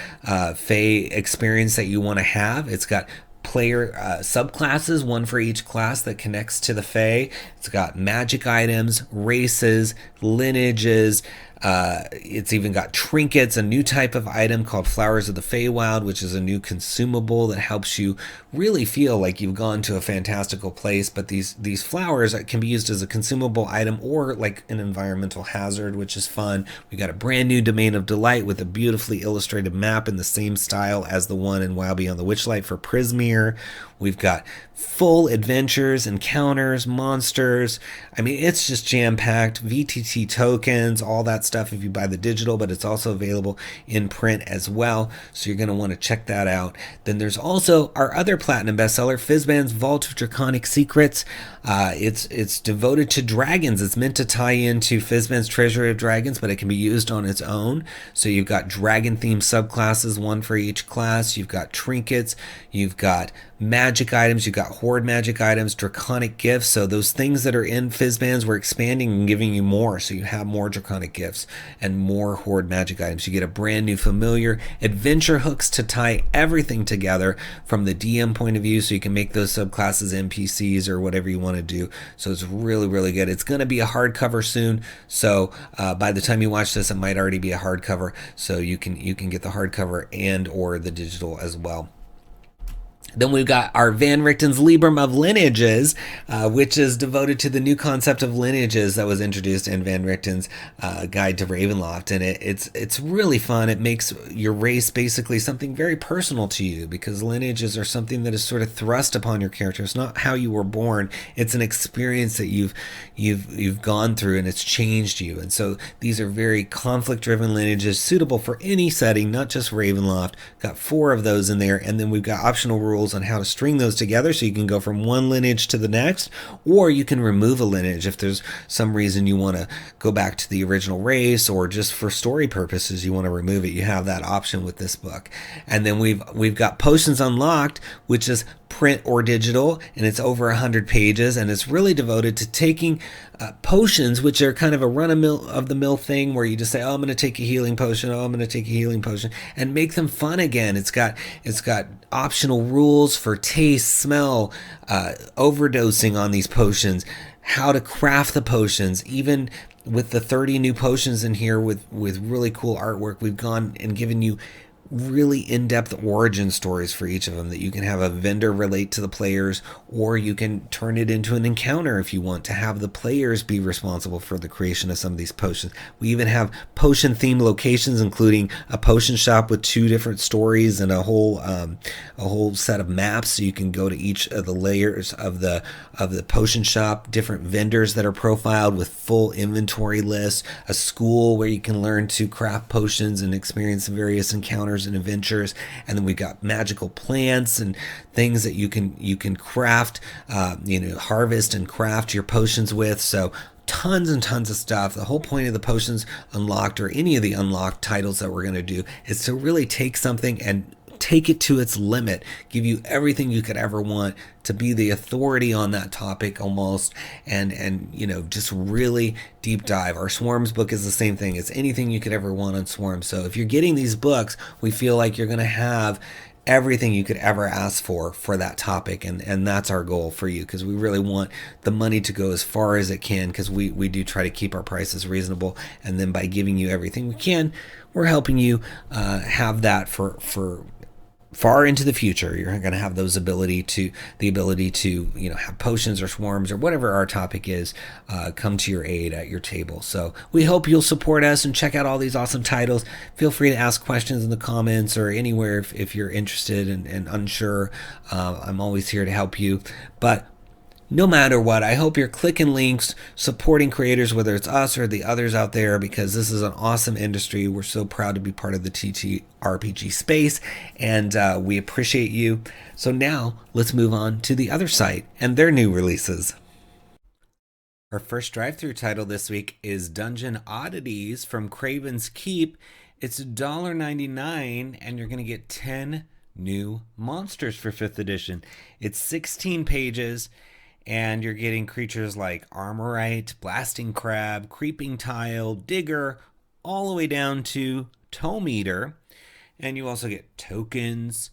Fey experience that you want to have. It's got player subclasses, one for each class that connects to the Fae. It's got magic items, races, lineages, It's even got trinkets, a new type of item called Flowers of the Feywild, which is a new consumable that helps you really feel like you've gone to a fantastical place. But these flowers can be used as a consumable item or like an environmental hazard, which is fun. We got a brand new Domain of Delight with a beautifully illustrated map in the same style as the one in WoW Beyond the Witchlight for Prismeer. We've got full adventures, encounters, monsters. I mean, it's just jam-packed. VTT tokens, all that stuff if you buy the digital, but it's also available in print as well. So you're going to want to check that out. Then there's also our other platinum bestseller, Fizban's Vault of Draconic Secrets. It's devoted to dragons. It's meant to tie into Fizban's Treasury of Dragons, but it can be used on its own. So you've got dragon-themed subclasses, one for each class. You've got trinkets. You've got magic items. You've got horde magic items, draconic gifts. So those things that are in Fizban's, we're expanding and giving you more. So you have more draconic gifts and more horde magic items. You get a brand new familiar, adventure hooks to tie everything together from the DM point of view, so you can make those subclasses NPCs or whatever you want to do. So it's really, really good. It's going to be a hardcover soon. So by the time you watch this, it might already be a hardcover. So you can get the hardcover and or the digital as well. Then we've got our Van Richten's Libram of Lineages, which is devoted to the new concept of lineages that was introduced in Van Richten's Guide to Ravenloft. And it's really fun. It makes your race basically something very personal to you, because lineages are something that is sort of thrust upon your character. It's not how you were born. It's an experience that you've gone through, and it's changed you. And so these are very conflict-driven lineages, suitable for any setting, not just Ravenloft. Got 4 of those in there, and then we've got optional rules on how to string those together, so you can go from one lineage to the next, or you can remove a lineage if there's some reason you want to go back to the original race, or just for story purposes you want to remove it. You have that option with this book. And then we've got Potions Unlocked, which is print or digital, and it's over 100 pages, and it's really devoted to taking potions, which are kind of a run-of-the-mill thing where you just say, oh, I'm going to take a healing potion, oh, I'm going to take a healing potion, and make them fun again. It's got optional rules for taste, smell, overdosing on these potions, how to craft the potions. Even with the 30 new potions in here with really cool artwork, we've gone and given you really in-depth origin stories for each of them, that you can have a vendor relate to the players, or you can turn it into an encounter if you want to have the players be responsible for the creation of some of these potions. We even have potion themed locations, including a potion shop with 2 different stories and a whole set of maps, so you can go to each of the layers of the potion shop, different vendors that are profiled with full inventory lists, a school where you can learn to craft potions and experience various encounters and adventures. And then we've got magical plants and things that you can craft, harvest and craft your potions with. So tons and tons of stuff. The whole point of the Potions Unlocked, or any of the unlocked titles that we're going to do, is to really take something and take it to its limit, give you everything you could ever want, to be the authority on that topic almost, and just really deep dive. Our Swarms book is the same thing. It's anything you could ever want on Swarms. So if you're getting these books, we feel like you're going to have everything you could ever ask for that topic, and that's our goal for you, because we really want the money to go as far as it can, because we do try to keep our prices reasonable, and then by giving you everything we can, we're helping you have that for far into the future. You're going to have the ability to have potions or swarms or whatever our topic is come to your aid at your table. So we hope you'll support us and check out all these awesome titles. Feel free to ask questions in the comments or anywhere if you're interested and unsure. I'm always here to help you. But no matter what, I hope you're clicking links, supporting creators, whether it's us or the others out there, because this is an awesome industry. We're so proud to be part of the TTRPG space, and we appreciate you. So now let's move on to the other site and their new releases. Our first drive-thru title this week is Dungeon Oddities from Craven's Keep. It's $1.99, and you're going to get 10 new monsters for 5th edition. It's 16 pages. And you're getting creatures like Armorite, Blasting Crab, Creeping Tile, Digger, all the way down to Tome Eater. And you also get tokens,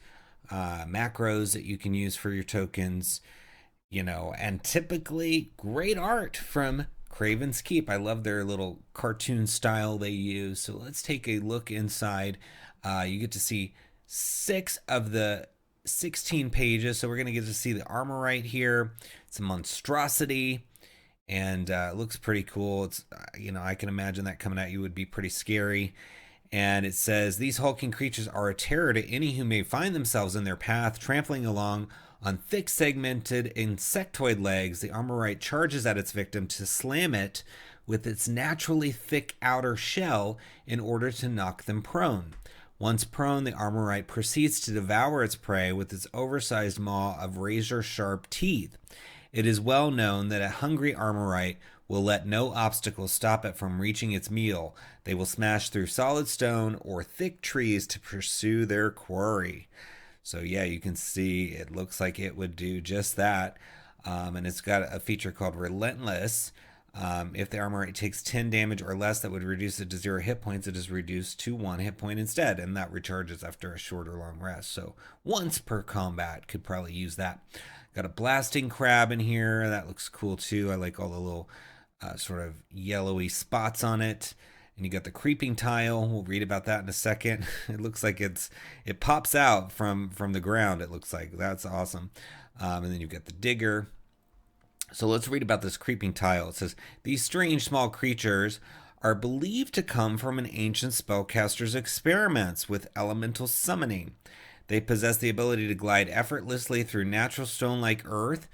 macros that you can use for your tokens, and typically great art from Craven's Keep. I love their little cartoon style they use. So let's take a look inside. You get to see 6 of the 16 pages. So we're going to get to see the armor right here. It's a monstrosity, and it looks pretty cool. It's, I can imagine that coming at you would be pretty scary. And it says, these hulking creatures are a terror to any who may find themselves in their path, trampling along on thick segmented insectoid legs. The Armorite charges at its victim to slam it with its naturally thick outer shell in order to knock them prone. Once prone, the Armorite proceeds to devour its prey with its oversized maw of razor-sharp teeth. It is well known that a hungry Armorite will let no obstacle stop it from reaching its meal. They will smash through solid stone or thick trees to pursue their quarry. So yeah, you can see it looks like it would do just that. And it's got a feature called Relentless. If the Armorite takes 10 damage or less, that would reduce it to 0 hit points. It is reduced to 1 hit point instead, and that recharges after a short or long rest. So once per combat, could probably use that. Got a blasting crab in here. That looks cool too. I like all the little sort of yellowy spots on it. And you got the creeping tile. We'll read about that in a second. It looks like it pops out from the ground. It looks like that's awesome. And then you've got the digger. So let's read about this creeping tile. It says, these strange small creatures are believed to come from an ancient spellcaster's experiments with elemental summoning. They possess the ability to glide effortlessly through natural stone-like earth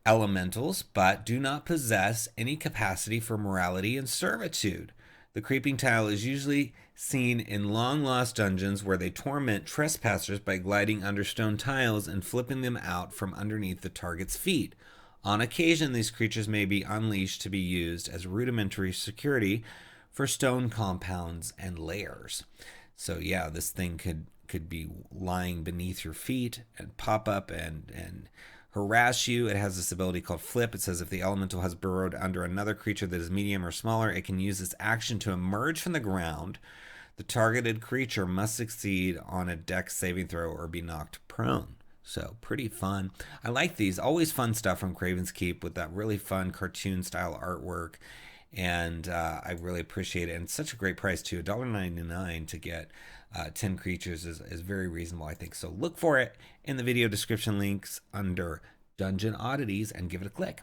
elementals, but do not possess any capacity for morality and servitude. The creeping tile is usually seen in long-lost dungeons where they torment trespassers by gliding under stone tiles and flipping them out from underneath the target's feet. On occasion, these creatures may be unleashed to be used as rudimentary security for stone compounds and lairs. So yeah, this thing could be lying beneath your feet and pop up and harass you. It has this ability called Flip. It says if the elemental has burrowed under another creature that is medium or smaller, it can use its action to emerge from the ground. The targeted creature must succeed on a dex saving throw or be knocked prone. So pretty fun. I like these. Always fun stuff from Craven's Keep with that really fun cartoon style artwork. And I really appreciate it. And such a great price too. $1.99 to get 10 creatures is very reasonable, I think. So look for it in the video description links under Dungeon Oddities and give it a click.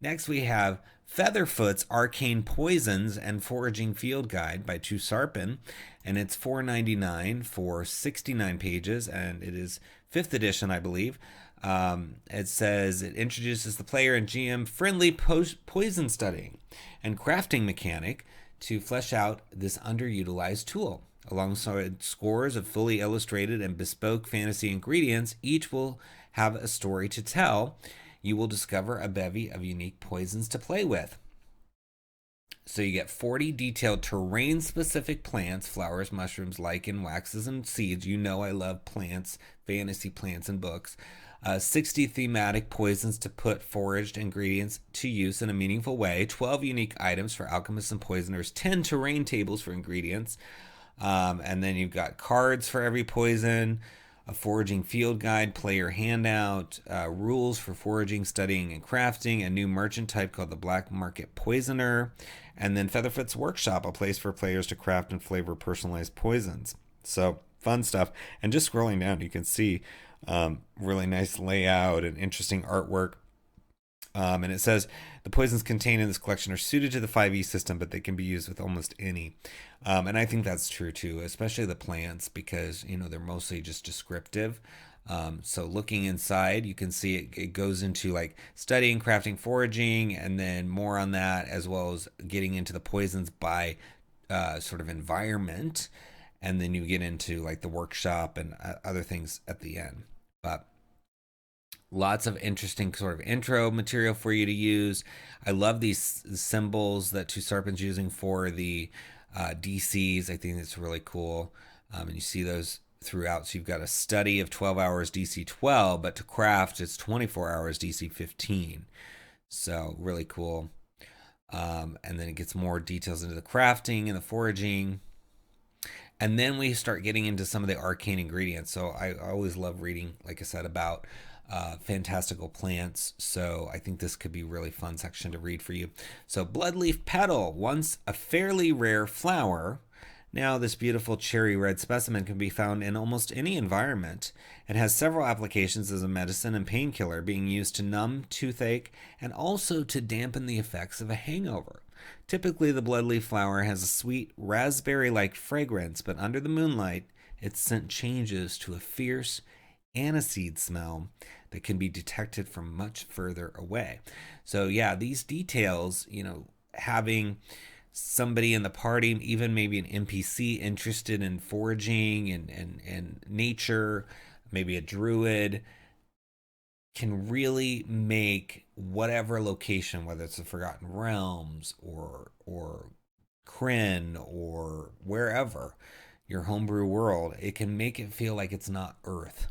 Next we have Featherfoots Arcane Poisons and Foraging Field Guide by 𝙬𝙬𝙬, and it's $4.99 for 69 pages, and it is 5th edition, I believe. It says it introduces the player and GM friendly poison studying and crafting mechanic to flesh out this underutilized tool. Alongside scores of fully illustrated and bespoke fantasy ingredients, each will have a story to tell. You will discover a bevy of unique poisons to play with. So you get 40 detailed terrain-specific plants, flowers, mushrooms, lichen, waxes, and seeds. You know I love plants, fantasy plants and books. 60 thematic poisons to put foraged ingredients to use in a meaningful way. 12 unique items for alchemists and poisoners. 10 terrain tables for ingredients. And then you've got cards for every poison, a foraging field guide, player handout, rules for foraging, studying, and crafting, a new merchant type called the Black Market Poisoner, and then Featherfoot's Workshop, a place for players to craft and flavor personalized poisons. So fun stuff. And just scrolling down, you can see really nice layout and interesting artwork. And it says the poisons contained in this collection are suited to the 5e system, but they can be used with almost any. And I think that's true too, especially the plants, because they're mostly just descriptive. So looking inside, you can see it goes into like studying, crafting, foraging, and then more on that, as well as getting into the poisons by sort of environment. And then you get into like the workshop and other things at the end. But lots of interesting sort of intro material for you to use. I love these symbols that 𝙬𝙬𝙬's using for the DCs. I think it's really cool. And you see those throughout. So you've got a study of 12 hours DC 12, but to craft it's 24 hours DC 15. So really cool. And then it gets more details into the crafting and the foraging. And then we start getting into some of the arcane ingredients. So I always love reading, like I said, about fantastical plants. So I think this could be a really fun section to read for you. So Bloodleaf Petal, once a fairly rare flower, now this beautiful cherry red specimen can be found in almost any environment and has several applications as a medicine and painkiller, being used to numb toothache and also to dampen the effects of a hangover. Typically, the bloodleaf flower has a sweet raspberry-like fragrance, but under the moonlight, its scent changes to a fierce aniseed smell that can be detected from much further away. So yeah, these details, having somebody in the party, even maybe an NPC interested in foraging and nature, maybe a druid, can really make whatever location, whether it's the Forgotten Realms or Krynn or wherever, your homebrew world, it can make it feel like it's not Earth,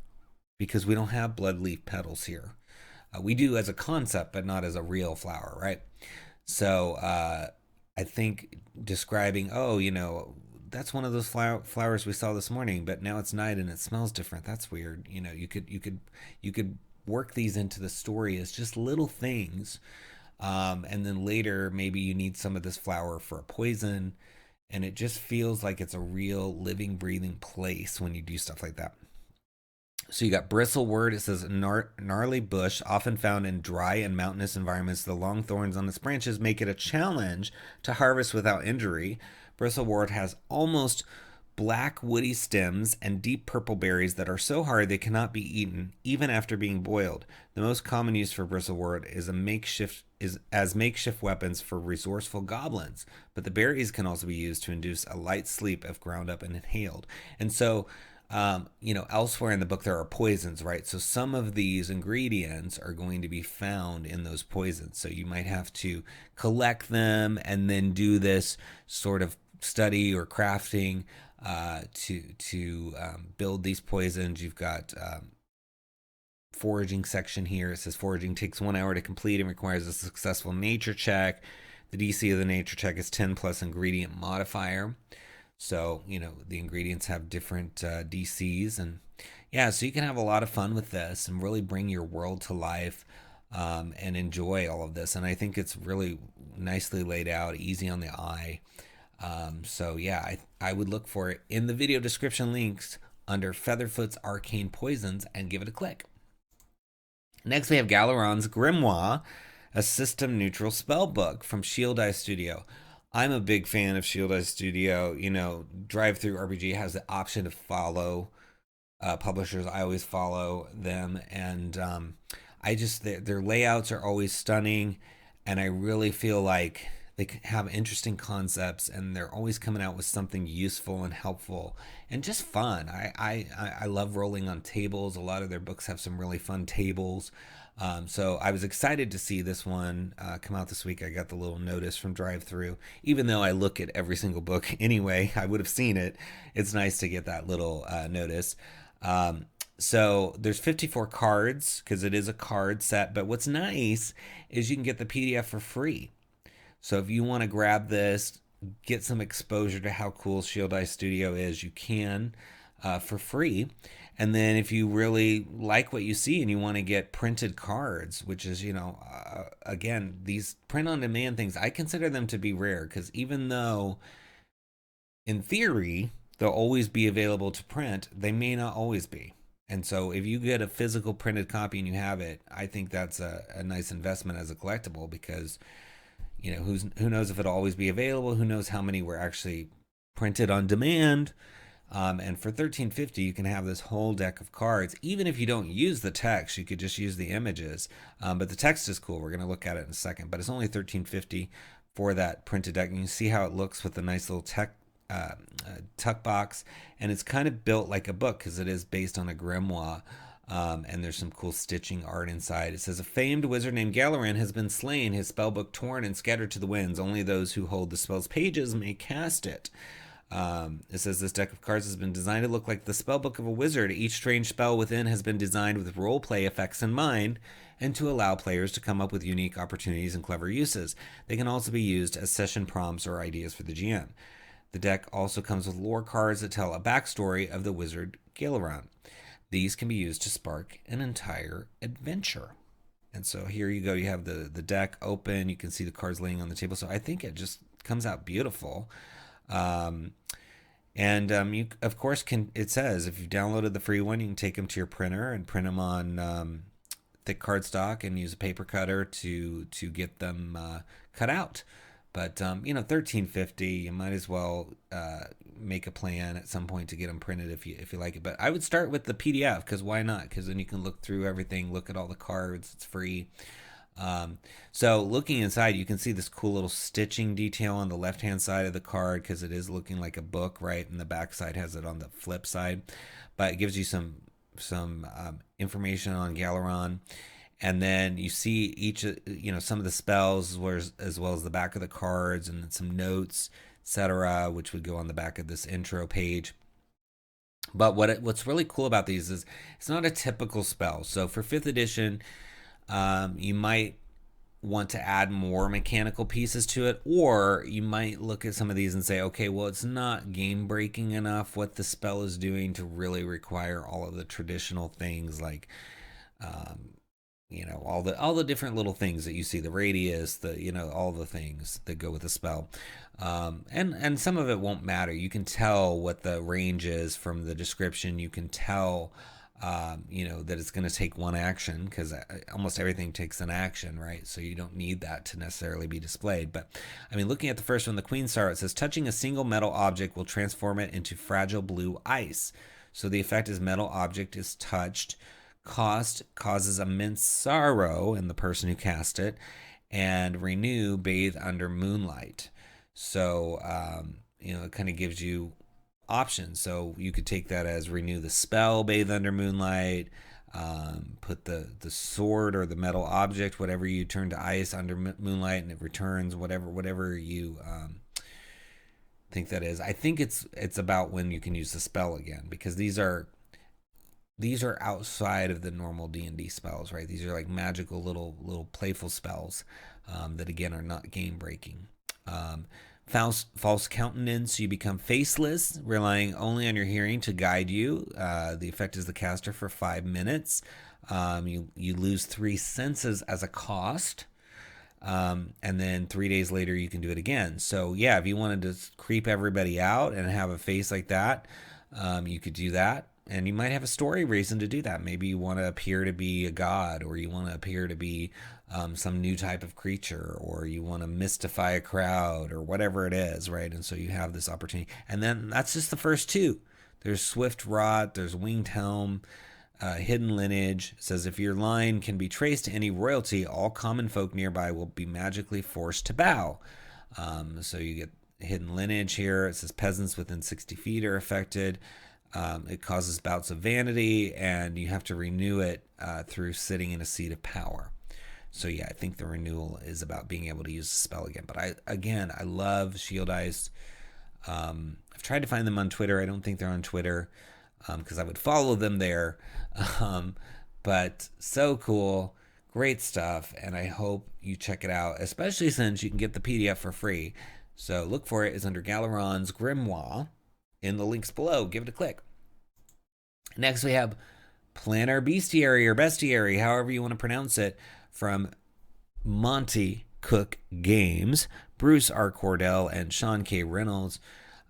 because we don't have bloodleaf petals here. We do as a concept, but not as a real flower, right? So I think describing, that's one of those flowers we saw this morning, but now it's night and it smells different. That's weird. You could work these into the story as just little things, and then later maybe you need some of this flower for a poison, and it just feels like it's a real living, breathing place when you do stuff like that. So you got Bristlewort. It says gnarly bush, often found in dry and mountainous environments. The long thorns on its branches make it a challenge to harvest without injury. Bristlewort has almost black woody stems and deep purple berries that are so hard they cannot be eaten, even after being boiled. The most common use for Bristlewort is as makeshift weapons for resourceful goblins, but the berries can also be used to induce a light sleep if ground up and inhaled. And so elsewhere in the book there are poisons, right? So some of these ingredients are going to be found in those poisons. So you might have to collect them and then do this sort of study or crafting to build these poisons. You've got foraging section here. It says foraging takes 1 hour to complete and requires a successful nature check. The DC of the nature check is 10 plus ingredient modifier. So, the ingredients have different DCs, and yeah, so you can have a lot of fun with this and really bring your world to life, and enjoy all of this. And I think it's really nicely laid out, easy on the eye. So yeah, I would look for it in the video description links under Featherfoots Arcane Poisons and give it a click. Next, we have Galeron's Grimoire, a system neutral spell book from 𝙬𝙤𝙬𝙧 Studio. I'm a big fan of 𝙬𝙬𝙬 Studio. DriveThruRPG has the option to follow publishers. I always follow them, and their layouts are always stunning, and I really feel like they have interesting concepts, and they're always coming out with something useful and helpful and just fun. I love rolling on tables. A lot of their books have some really fun tables. So I was excited to see this one come out this week. I got the little notice from DriveThru. Even though I look at every single book anyway, I would have seen it. It's nice to get that little notice. So there's 54 cards because it is a card set. But what's nice is you can get the PDF for free. So if you want to grab this, get some exposure to how cool 𝙬𝙬𝙬 Studio is, you can for free. And then if you really like what you see and you want to get printed cards, which is, again, these print on demand things, I consider them to be rare, because even though in theory they'll always be available to print, they may not always be. And so if you get a physical printed copy and you have it, I think that's a nice investment as a collectible, because who knows if it'll always be available? Who knows how many were actually printed on demand? And for $13.50, you can have this whole deck of cards. Even if you don't use the text, you could just use the images. But the text is cool. We're going to look at it in a second. But it's only $13.50 for that printed deck. And you see how it looks with a nice little tuck box. And it's kind of built like a book because it is based on a grimoire. And there's some cool stitching art inside. It says, a famed wizard named Galeron has been slain, his spellbook torn and scattered to the winds. Only those who hold the spell's pages may cast it. It says this deck of cards has been designed to look like the spellbook of a wizard. Each strange spell within has been designed with roleplay effects in mind and to allow players to come up with unique opportunities and clever uses. They can also be used as session prompts or ideas for the GM. The deck also comes with lore cards that tell a backstory of the wizard Galeron. These can be used to spark an entire adventure. And so here you go. You have the deck open. You can see the cards laying on the table. So I think it just comes out beautiful. You, of course, can. It says if you've downloaded the free one, you can take them to your printer and print them on thick cardstock and use a paper cutter to get them cut out. But $13.50. You might as well make a plan at some point to get them printed if you like it. But I would start with the PDF, because why not? Because then you can look through everything, look at all the cards. It's free. So looking inside, you can see this cool little stitching detail on the left hand side of the card, because it is looking like a book, right? And the back side has it on the flip side, but it gives you some information on Galeron. And then you see each, some of the spells, as well as the back of the cards, and then some notes, etc., which would go on the back of this intro page. But what's really cool about these is it's not a typical spell. So for 5th edition, you might want to add more mechanical pieces to it, or you might look at some of these and say, okay, well, it's not game breaking enough what the spell is doing to really require all of the traditional things, like all the different little things that you see, the radius, all the things that go with the spell. And some of it won't matter. You can tell what the range is from the description. You can tell that it's going to take one action, because almost everything takes an action, right? So you don't need that to necessarily be displayed. But I mean, looking at the first one, the Queen Sorrow, it says touching a single metal object will transform it into fragile blue ice. So the effect is metal object is touched. Cost causes immense sorrow in the person who cast it, and renew, bathe under moonlight. So it kind of gives you options. So you could take that as renew the spell, bathe under moonlight, put the sword or the metal object, whatever you turn to ice, under moonlight, and it returns whatever you think that is. I think it's about when you can use the spell again, because these are outside of the normal D&D spells, right? These are like magical little playful spells that again are not game breaking. False countenance, you become faceless, relying only on your hearing to guide you. The effect is the caster for 5 minutes. You lose 3 senses as a cost. And then 3 days later you can do it again. So yeah, if you wanted to creep everybody out and have a face like that, you could do that. And you might have a story reason to do that. Maybe you want to appear to be a god, or you want to appear to be some new type of creature, or you want to mystify a crowd, or whatever it is, right? And so you have this opportunity. And then that's just the first 2. There's Swift Rot, there's Winged Helm, Hidden Lineage. It says if your line can be traced to any royalty, all common folk nearby will be magically forced to bow. So you get Hidden Lineage here. It says peasants within 60 feet are affected. It causes bouts of vanity, and you have to renew it through sitting in a seat of power. So yeah, I think the renewal is about being able to use the spell again. But I love Shield Ice. I've tried to find them on Twitter. I don't think they're on Twitter, because I would follow them there. But so cool, great stuff, and I hope you check it out, especially since you can get the PDF for free. So look for it. It's under Galeron's Grimoire in the links below. Give it a click. Next, we have Planar Bestiary, or Bestiary, however you want to pronounce it, from Monty Cook Games. Bruce R. Cordell and Sean K. Reynolds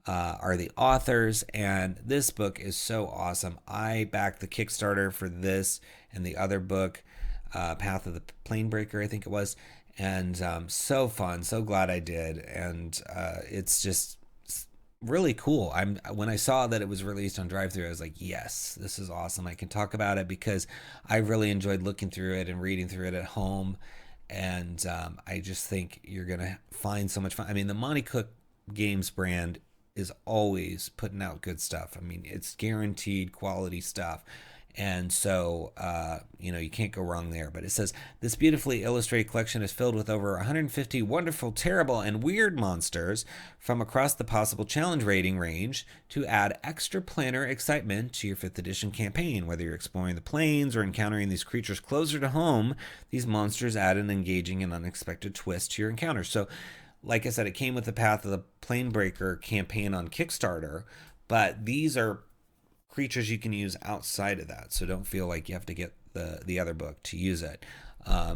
are the authors, and this book is so awesome. I backed the Kickstarter for this and the other book, Path of the Planebreaker, I think it was, and so fun. So glad I did, and it's just really cool. When I saw that it was released on DriveThru, I was like, yes, this is awesome. I can talk about it because I really enjoyed looking through it and reading through it at home, and I just think you're gonna find so much fun. I mean, the Monty Cook Games brand is always putting out good stuff. I mean, it's guaranteed quality stuff. And so, you can't go wrong there. But it says, this beautifully illustrated collection is filled with over 150 wonderful, terrible, and weird monsters from across the possible challenge rating range to add extra planar excitement to your 5th edition campaign. Whether you're exploring the plains or encountering these creatures closer to home, these monsters add an engaging and unexpected twist to your encounters. So, like I said, it came with the Path of the Planebreaker campaign on Kickstarter, but these are creatures you can use outside of that. So don't feel like you have to get the other book to use it.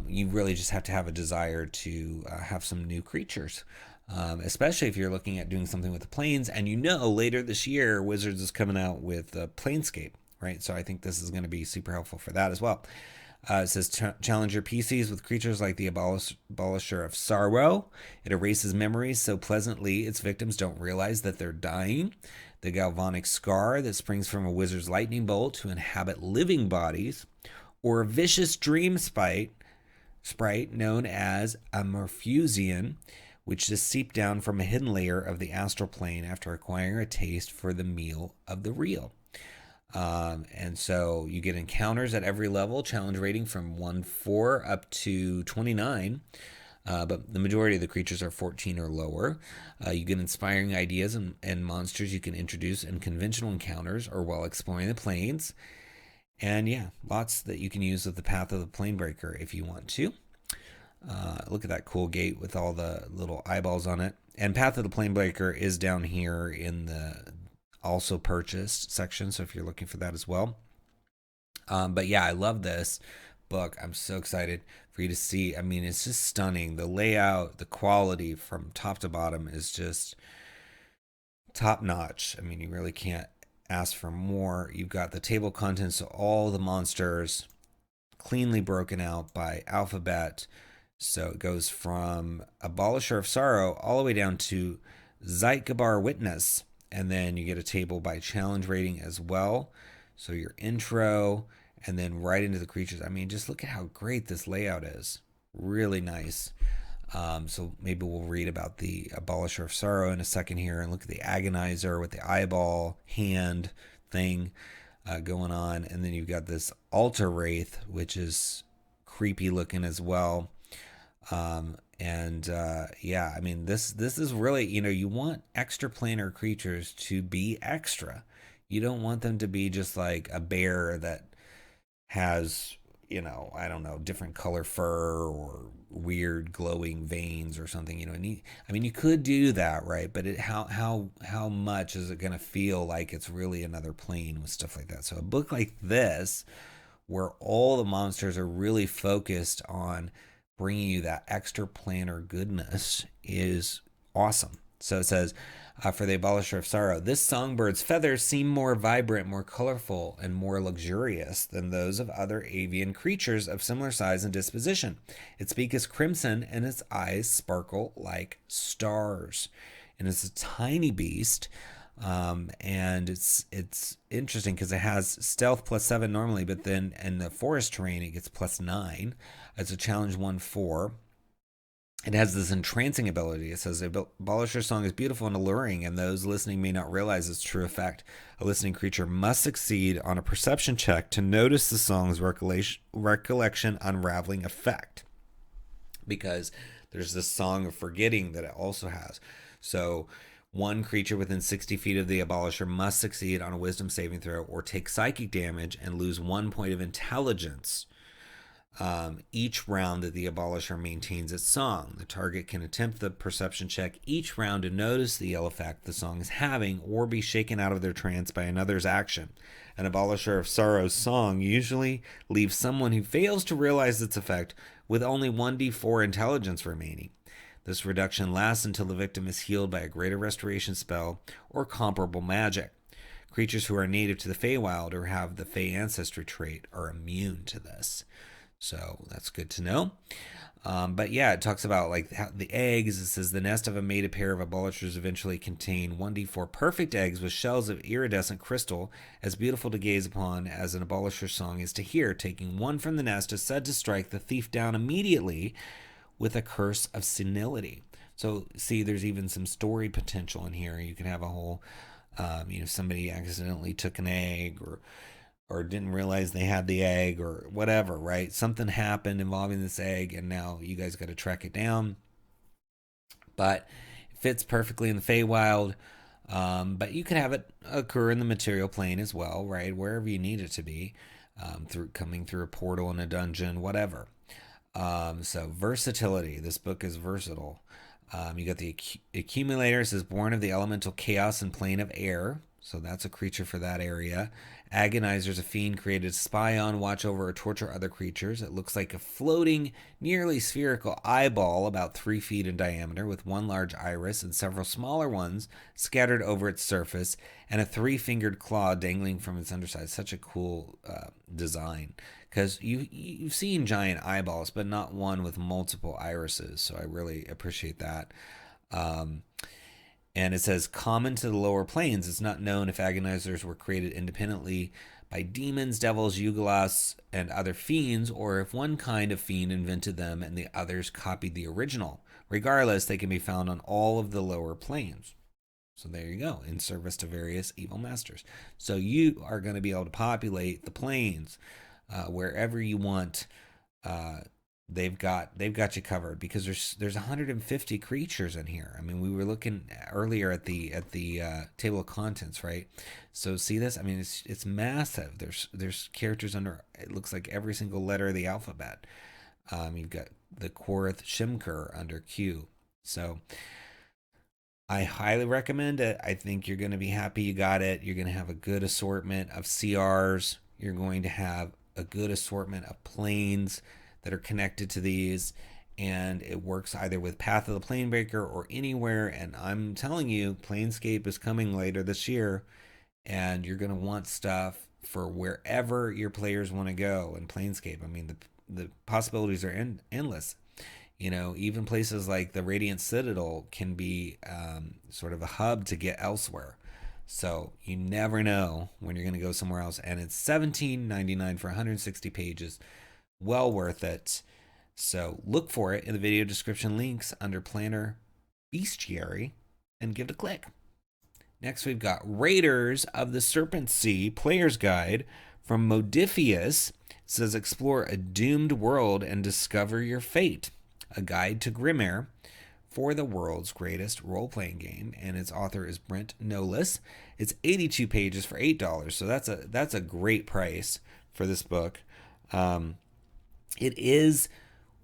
You really just have to have a desire to have some new creatures. Especially if you're looking at doing something with the planes, and later this year Wizards is coming out with Planescape, right? So I think this is going to be super helpful for that as well. It says challenge your PCs with creatures like the Abolisher of Sorrow. It erases memories so pleasantly its victims don't realize that they're dying. The Galvanic Scar that springs from a wizard's lightning bolt to inhabit living bodies, or a vicious dream sprite known as a Morphusian, which is seeped down from a hidden layer of the astral plane after acquiring a taste for the meal of the real. And so you get encounters at every level, challenge rating from 1-4 up to 29. But the majority of the creatures are 14 or lower. You get inspiring ideas and monsters you can introduce in conventional encounters or while exploring the planes. And yeah, lots that you can use with the Path of the Planebreaker if you want to. Look at that cool gate with all the little eyeballs on it. And Path of the Planebreaker is down here in the also purchased section, so if you're looking for that as well. But yeah, I love this book. I'm so excited for you to see. I mean, it's just stunning. The layout, the quality from top to bottom is just top notch. I mean, you really can't ask for more. You've got the table contents of all the monsters cleanly broken out by alphabet. So it goes from Abolisher of Sorrow all the way down to Zeitgebar Witness. And then you get a table by challenge rating as well. So your intro, and then right into the creatures. I mean, just look at how great this layout is. Really nice. So maybe we'll read about the Abolisher of Sorrow in a second here, and look at the Agonizer with the eyeball hand thing going on. And then you've got this Altar Wraith, which is creepy looking as well. Yeah, I mean, this is really, you want extra planar creatures to be extra. You don't want them to be just like a bear that has, I don't know, different color fur or weird glowing veins or something, I mean, you could do that, right? But how much is it going to feel like it's really another plane with stuff like that? So a book like this, where all the monsters are really focused on bringing you that extra planar goodness, is awesome. So it says, for the Abolisher of Sorrow, this songbird's feathers seem more vibrant, more colorful, and more luxurious than those of other avian creatures of similar size and disposition. Its beak is crimson, and its eyes sparkle like stars. And it's a tiny beast, and it's interesting because it has stealth +7 normally, but then in the forest terrain it gets +9. It's a challenge 1-4. It has this entrancing ability. It says, the Abolisher's song is beautiful and alluring, and those listening may not realize its true effect. A listening creature must succeed on a perception check to notice the song's recollection unraveling effect, because there's this song of forgetting that it also has. So one creature within 60 feet of the Abolisher must succeed on a wisdom saving throw or take psychic damage and lose 1 point of intelligence each round that the Abolisher maintains its song. The target can attempt the perception check each round to notice the ill effect the song is having, or be shaken out of their trance by another's action. An Abolisher of Sorrow's song usually leaves someone who fails to realize its effect with only 1d4 intelligence remaining. This reduction lasts until the victim is healed by a greater restoration spell or comparable magic. Creatures who are native to the Feywild or have the Fey ancestry trait are immune to this. So that's good to know. But yeah, it talks about like how the eggs. It says the nest of a mated pair of abolishers eventually contain 1d4 perfect eggs with shells of iridescent crystal, as beautiful to gaze upon as an abolisher song is to hear. Taking one from the nest is said to strike the thief down immediately with a curse of senility. So see, there's even some story potential in here. You can have a whole, somebody accidentally took an egg or didn't realize they had the egg or whatever, right? Something happened involving this egg, and now you guys got to track it down. But it fits perfectly in the Feywild. But you can have it occur in the material plane as well, right? Wherever you need it to be, coming through a portal in a dungeon, whatever. So versatility. This book is versatile. You got the accumulator. It says born of the elemental chaos and plane of air. So that's a creature for that area. Agonizer's a fiend created to spy on, watch over, or torture other creatures. It looks like a floating, nearly spherical eyeball about 3 feet in diameter with one large iris and several smaller ones scattered over its surface and a 3-fingered claw dangling from its underside. Such a cool design, because you've seen giant eyeballs, but not one with multiple irises. So I really appreciate that. And it says, common to the lower planes. It's not known if agonizers were created independently by demons, devils, 𝘽𝙤, and other fiends, or if one kind of fiend invented them and the others copied the original. Regardless, they can be found on all of the lower planes. So there you go, in service to various evil masters. So you are going to be able to populate the planes wherever you want. They've got you covered, because there's 150 creatures in here. I mean, we were looking earlier at the table of contents, right? So see this? I mean, it's massive. There's characters under, it looks like, every single letter of the alphabet. You've got the 𝘎𝙤𝙤 𝙤𝙤 under Q. So I highly recommend it. I think you're going to be happy you got it. You're going to have a good assortment of CRs. You're going to have a good assortment of planes that are connected to these, and it works either with Path of the Planebreaker or anywhere. And I'm telling you, Planescape is coming later this year, and you're going to want stuff for wherever your players want to go in Planescape. I mean, the possibilities are endless. You know, even places like the Radiant Citadel can be sort of a hub to get elsewhere. So you never know when you're going to go somewhere else. And it's $17.99 for 160 pages. Well worth it. So look for it in the video description links under Planar Bestiary and give it a click. Next, we've got Raiders of the Serpent Sea Player's Guide from Modiphius. It says, explore a doomed world and discover your fate. A guide to Grimoire for the world's greatest role-playing game, and its author is Brent Knowles. It's 82 pages for $8, so that's a great price for this book. It is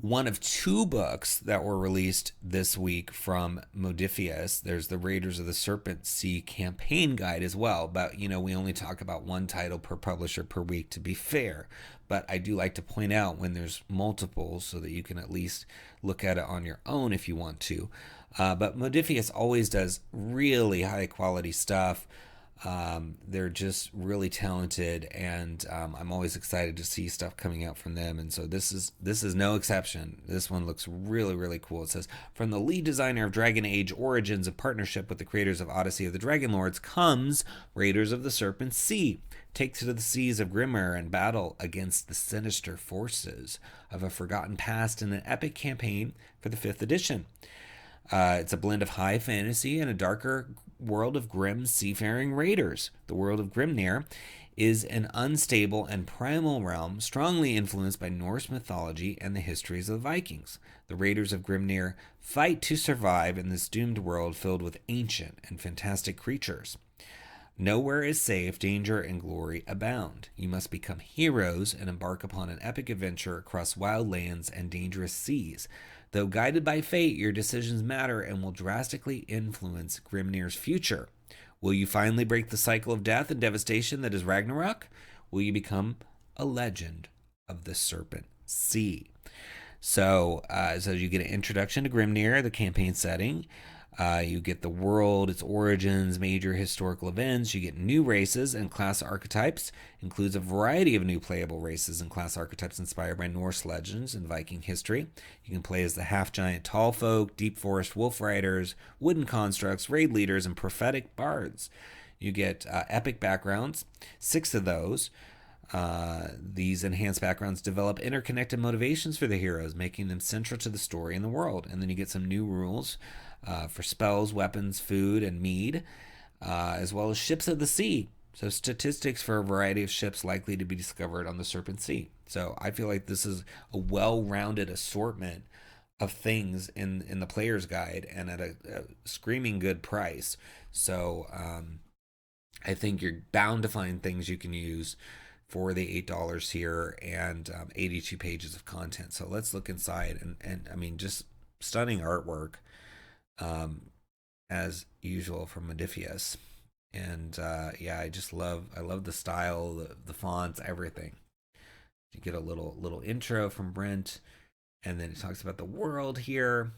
one of 2 books that were released this week from Modiphius. There's the Raiders of the Serpent Sea campaign guide as well, but we only talk about one title per publisher per week, to be fair. But I do like to point out when there's multiples so that you can at least look at it on your own if you want to. But Modiphius always does really high quality stuff. They're just really talented, and I'm always excited to see stuff coming out from them. And so this is no exception. This one looks really, really cool. It says, from the lead designer of Dragon Age Origins, in partnership with the creators of Odyssey of the Dragonlords, comes Raiders of the Serpent Sea. Take to the seas of Grimoire and battle against the sinister forces of a forgotten past in an epic campaign for the 5th edition. It's a blend of high fantasy and a darker world of grim seafaring raiders. The world of Grimnir is an unstable and primal realm strongly influenced by Norse mythology and the histories of the Vikings. The raiders of Grimnir fight to survive in this doomed world filled with ancient and fantastic creatures. Nowhere is safe, danger and glory abound. You must become heroes and embark upon an epic adventure across wild lands and dangerous seas. Though guided by fate, your decisions matter and will drastically influence Grimnir's future. Will you finally break the cycle of death and devastation that is Ragnarok? Will you become a legend of the Serpent Sea? So you get an introduction to Grimnir, the campaign setting. You get the world, its origins, major historical events. You get new races and class archetypes. Includes a variety of new playable races and class archetypes inspired by Norse legends and Viking history. You can play as the half-giant tall folk, deep forest wolf riders, wooden constructs, raid leaders, and prophetic bards. You get epic backgrounds, 6 of those. These enhanced backgrounds develop interconnected motivations for the heroes, making them central to the story and the world. And then you get some new rules for spells, weapons, food, and mead, as well as ships of the sea. So statistics for a variety of ships likely to be discovered on the Serpent Sea. So I feel like this is a well-rounded assortment of things in the player's guide, and at a screaming good price. So I think you're bound to find things you can use for the $8 here, and 82 pages of content. So let's look inside, and I mean, just stunning artwork as usual from Modiphius. And yeah, I love the style, the fonts, everything. You get a little intro from Brent, and then it talks about the world here,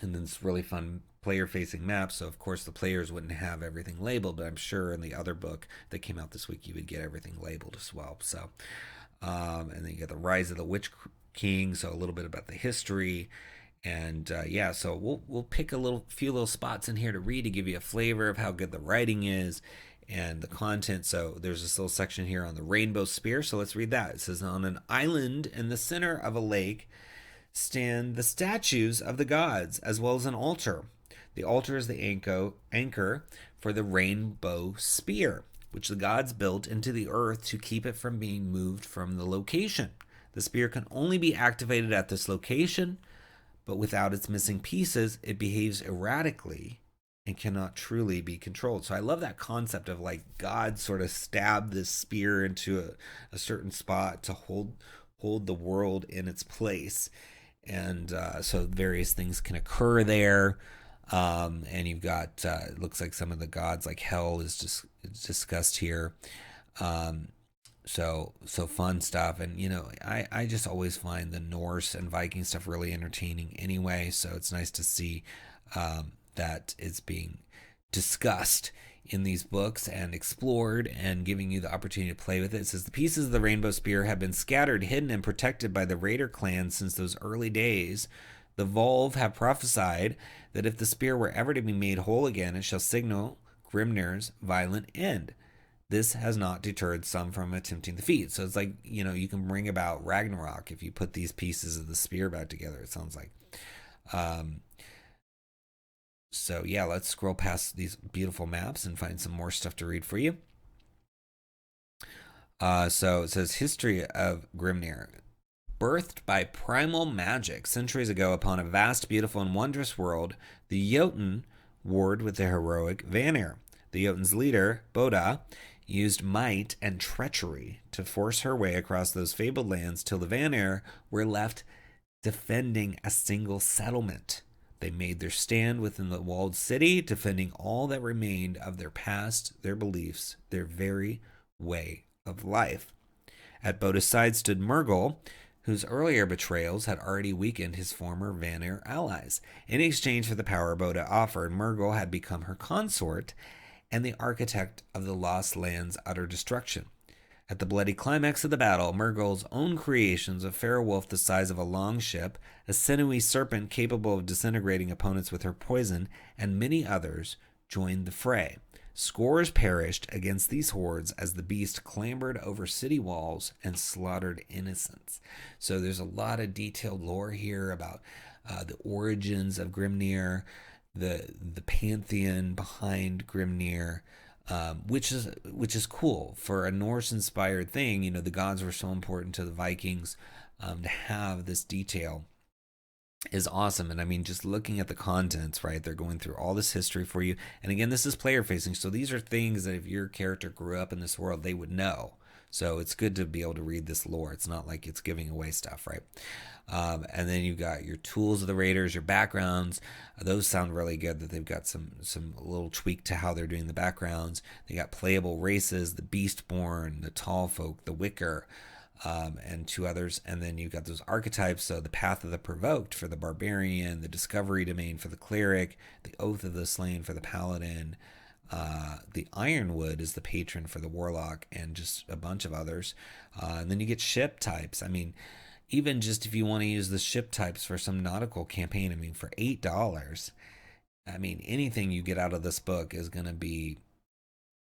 and then it's really fun player facing maps. So of course the players wouldn't have everything labeled, but I'm sure in the other book that came out this week you would get everything labeled as well. So and then you get the rise of the Witch King, so a little bit about the history. And yeah, so we'll pick a few little spots in here to read to give you a flavor of how good the writing is and the content. So there's this little section here on the rainbow spear. So let's read that. It says, on an island in the center of a lake stand the statues of the gods, as well as an altar. The altar is the anchor for the rainbow spear, which the gods built into the earth to keep it from being moved from the location. The spear can only be activated at this location, but without its missing pieces, it behaves erratically and cannot truly be controlled. So I love that concept of like God sort of stabbed this spear into a certain spot to hold the world in its place. And so various things can occur there. And you've got, it looks like some of the gods, like hell is just discussed here. So fun stuff. And, you know, I just always find the Norse and Viking stuff really entertaining anyway. So it's nice to see that it's being discussed in these books and explored and giving you the opportunity to play with it. It says the pieces of the rainbow spear have been scattered, hidden, and protected by the Raider clan since those early days. The Volve have prophesied that if the spear were ever to be made whole again, it shall signal Grimnir's violent end. This has not deterred some from attempting the feat. So it's like, you know, you can bring about Ragnarok if you put these pieces of the spear back together, it sounds like. So yeah, let's scroll past these beautiful maps and find some more stuff to read for you. So it says, history of Grimnir. Birthed by primal magic centuries ago upon a vast, beautiful, and wondrous world, the Jotun warred with the heroic Vanir. The Jotun's leader, Boda, used might and treachery to force her way across those fabled lands till the Vanir were left defending a single settlement. They made their stand within the walled city, defending all that remained of their past, their beliefs, their very way of life. At Boda's side stood Murghol, whose earlier betrayals had already weakened his former Vanir allies. In exchange for the power Boda offered, Murghol had become her consort and the architect of the Lost Land's utter destruction. At the bloody climax of the battle, Murghol's own creations, a feral wolf the size of a long ship, a sinewy serpent capable of disintegrating opponents with her poison, and many others joined the fray. Scores perished against these hordes as the beast clambered over city walls and slaughtered innocents. So there's a lot of detailed lore here about the origins of Grimnir, the pantheon behind Grimnir, which is cool for a Norse-inspired thing. You know, the gods were so important to the Vikings. To have this detail is awesome. And I mean, just looking at the contents, right? They're going through all this history for you. And again, this is player facing, so these are things that if your character grew up in this world, they would know. So it's good to be able to read this lore. It's not like it's giving away stuff, right? And then you've got your tools of the raiders, your backgrounds. Those sound really good that they've got some little tweak to how they're doing the backgrounds. They got playable races, the Beastborn, the Tall Folk, the Wicker, and two others. And then you've got those archetypes. So the Path of the Provoked for the Barbarian, the Discovery Domain for the Cleric, the Oath of the Slain for the Paladin, the Ironwood is the patron for the Warlock, and just a bunch of others. And then you get ship types. I mean, even just if you want to use the ship types for some nautical campaign, I mean, for $8, I mean, anything you get out of this book is going to be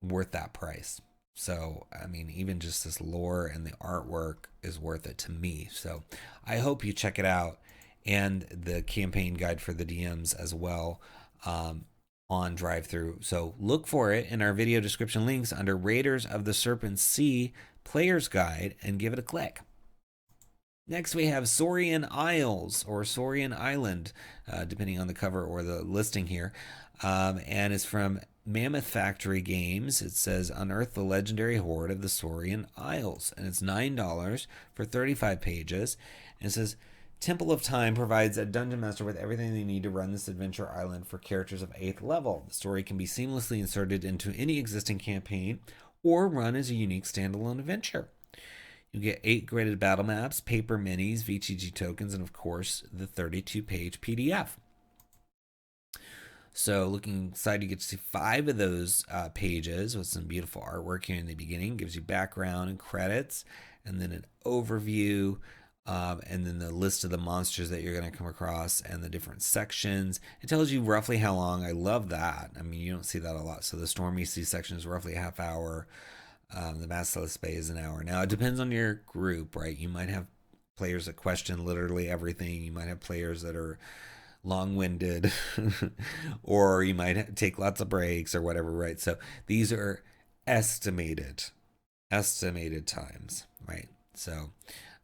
worth that price. So, I mean, even just this lore and the artwork is worth it to me. So I hope you check it out, and the campaign guide for the DMs as well. On DriveThru. So look for it in our video description links under Raiders of the Serpent Sea Player's Guide and give it a click. Next we have Saurian Isles, or Saurian Island, depending on the cover or the listing here. And it's from Mammoth Factory Games. It says, unearth the legendary horde of the Saurian Isles. And it's $9 for 35 pages. And it says, Temple of Time provides a dungeon master with everything they need to run this adventure island for characters of 8th level. The story can be seamlessly inserted into any existing campaign or run as a unique standalone adventure. You get 8 graded battle maps, paper minis, VTG tokens, and of course the 32-page PDF. So looking inside, you get to see 5 of those pages with some beautiful artwork here in the beginning. Gives you background and credits, and then an overview, and then the list of the monsters that you're going to come across and the different sections. It tells you roughly how long. I love that. I mean, you don't see that a lot. So the Stormy Sea section is roughly a half hour. The Basilisk Bay is an hour. Now, it depends on your group, right? You might have players that question literally everything. You might have players that are long-winded or you might take lots of breaks or whatever, right? So these are estimated times, right? So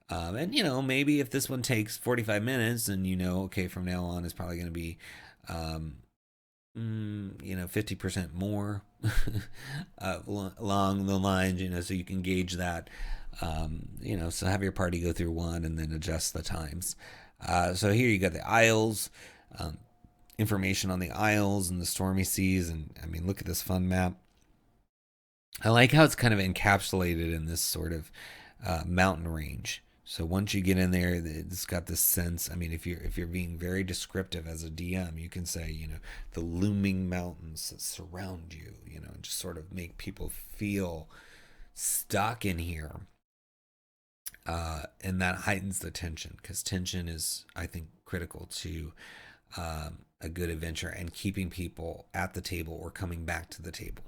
and you know, maybe if this one takes 45 minutes and you know, okay, from now on it's probably going to be you know, 50% more along the lines, you know, so you can gauge that. You know, so have your party go through one and then adjust the times. So here you got the Isles, information on the Isles and the Stormy Seas, and I mean, look at this fun map. I like how it's kind of encapsulated in this sort of mountain range. So once you get in there, it's got this sense. I mean, if you're being very descriptive as a DM, you can say, you know, the looming mountains that surround you, you know, and just sort of make people feel stuck in here. And that heightens the tension, because tension is, I think, critical to a good adventure and keeping people at the table or coming back to the table.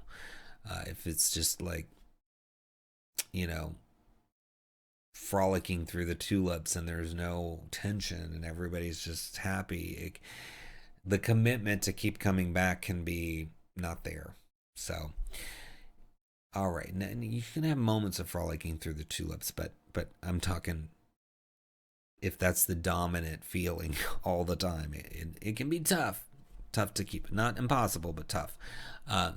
If it's just like, you know, frolicking through the tulips and there's no tension and everybody's just happy, the commitment to keep coming back can be not there. So, all right, now, you can have moments of frolicking through the tulips, but I'm talking if that's the dominant feeling all the time, it can be tough to keep. Not impossible, but tough.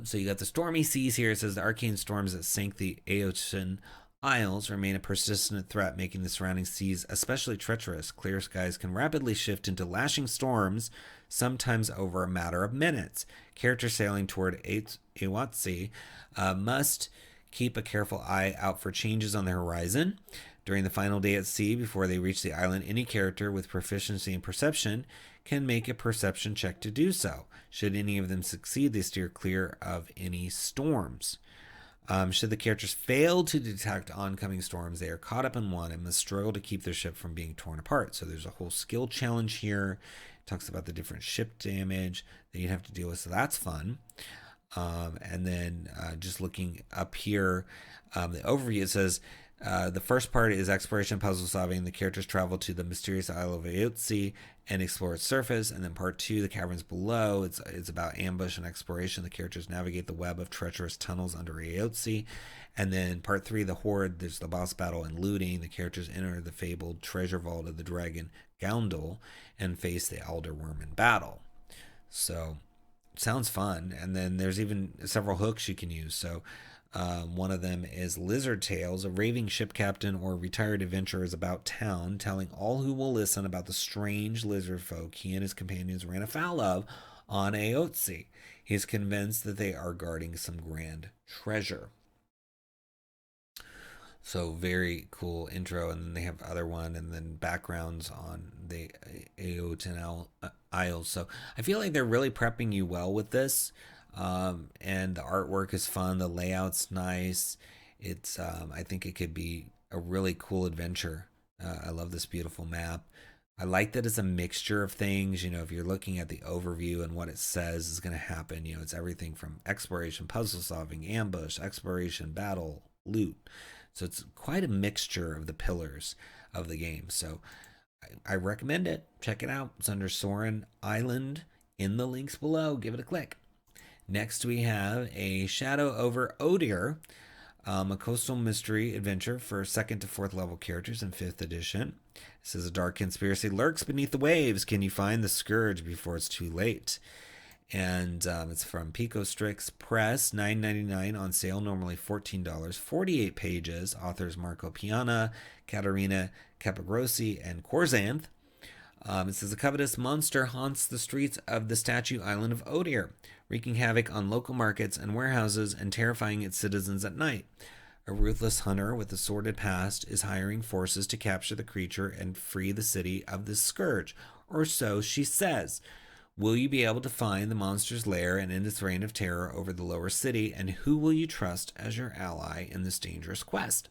So you got the Stormy Seas here. It says the arcane storms that sank the 𝙤𝙘𝙤𝙀 Isles remain a persistent threat, making the surrounding seas especially treacherous. Clear skies can rapidly shift into lashing storms, sometimes over a matter of minutes. Characters sailing toward 𝙒𝙗𝙗 must keep a careful eye out for changes on the horizon. During the final day at sea, before they reach the island, any character with proficiency in perception can make a perception check to do so. Should any of them succeed, they steer clear of any storms. Should the characters fail to detect oncoming storms, they are caught up in one and must struggle to keep their ship from being torn apart. So there's a whole skill challenge here. It talks about the different ship damage that you'd have to deal with, so that's fun. And then just looking up here, the overview, it says the first part is exploration, puzzle solving. The characters travel to the mysterious Isle of 𝙤𝙘𝙗 and explore its surface. And then part 2, the caverns below, it's about ambush and exploration. The characters navigate the web of treacherous tunnels under 𝙤𝙘𝙗. And then part 3, the horde, there's the boss battle and looting. The characters enter the fabled treasure vault of the dragon 𝙤𝙤𝙪 and face the elder worm in battle. So sounds fun. And then there's even several hooks you can use. So one of them is Lizard Tales. A raving ship captain or retired adventurer is about town, telling all who will listen about the strange lizard folk he and his companions ran afoul of on 𝙤𝙘𝙗. He is convinced that they are guarding some grand treasure. So very cool intro, and then they have other one, and then backgrounds on the 𝙤𝙘𝙗𝙗 Isles. So I feel like they're really prepping you well with this. And the artwork is fun. The layout's nice. It's I think it could be a really cool adventure. I love this beautiful map. I like that it's a mixture of things. You know, if you're looking at the overview and what it says is going to happen, you know, it's everything from exploration, puzzle solving, ambush, exploration, battle, loot. So it's quite a mixture of the pillars of the game. So I recommend it. Check it out. It's under Saurian Island in the links below. Give it a click. Next, we have a Shadow Over Odir, a coastal mystery adventure for 2nd to 4th level characters in 5th edition. This is a dark conspiracy lurks beneath the waves. Can you find the scourge before it's too late? And it's from Pico Strix Press, $9.99 on sale, normally $14. 48 pages. Authors Marco Piana, Caterina Capagrossi, and Corzanth. It says a covetous monster haunts the streets of the statue island of Odir, wreaking havoc on local markets and warehouses and terrifying its citizens at night. A ruthless hunter with a sordid past is hiring forces to capture the creature and free the city of this scourge, or so she says. Will you be able to find the monster's lair and end its reign of terror over the lower city, and who will you trust as your ally in this dangerous quest?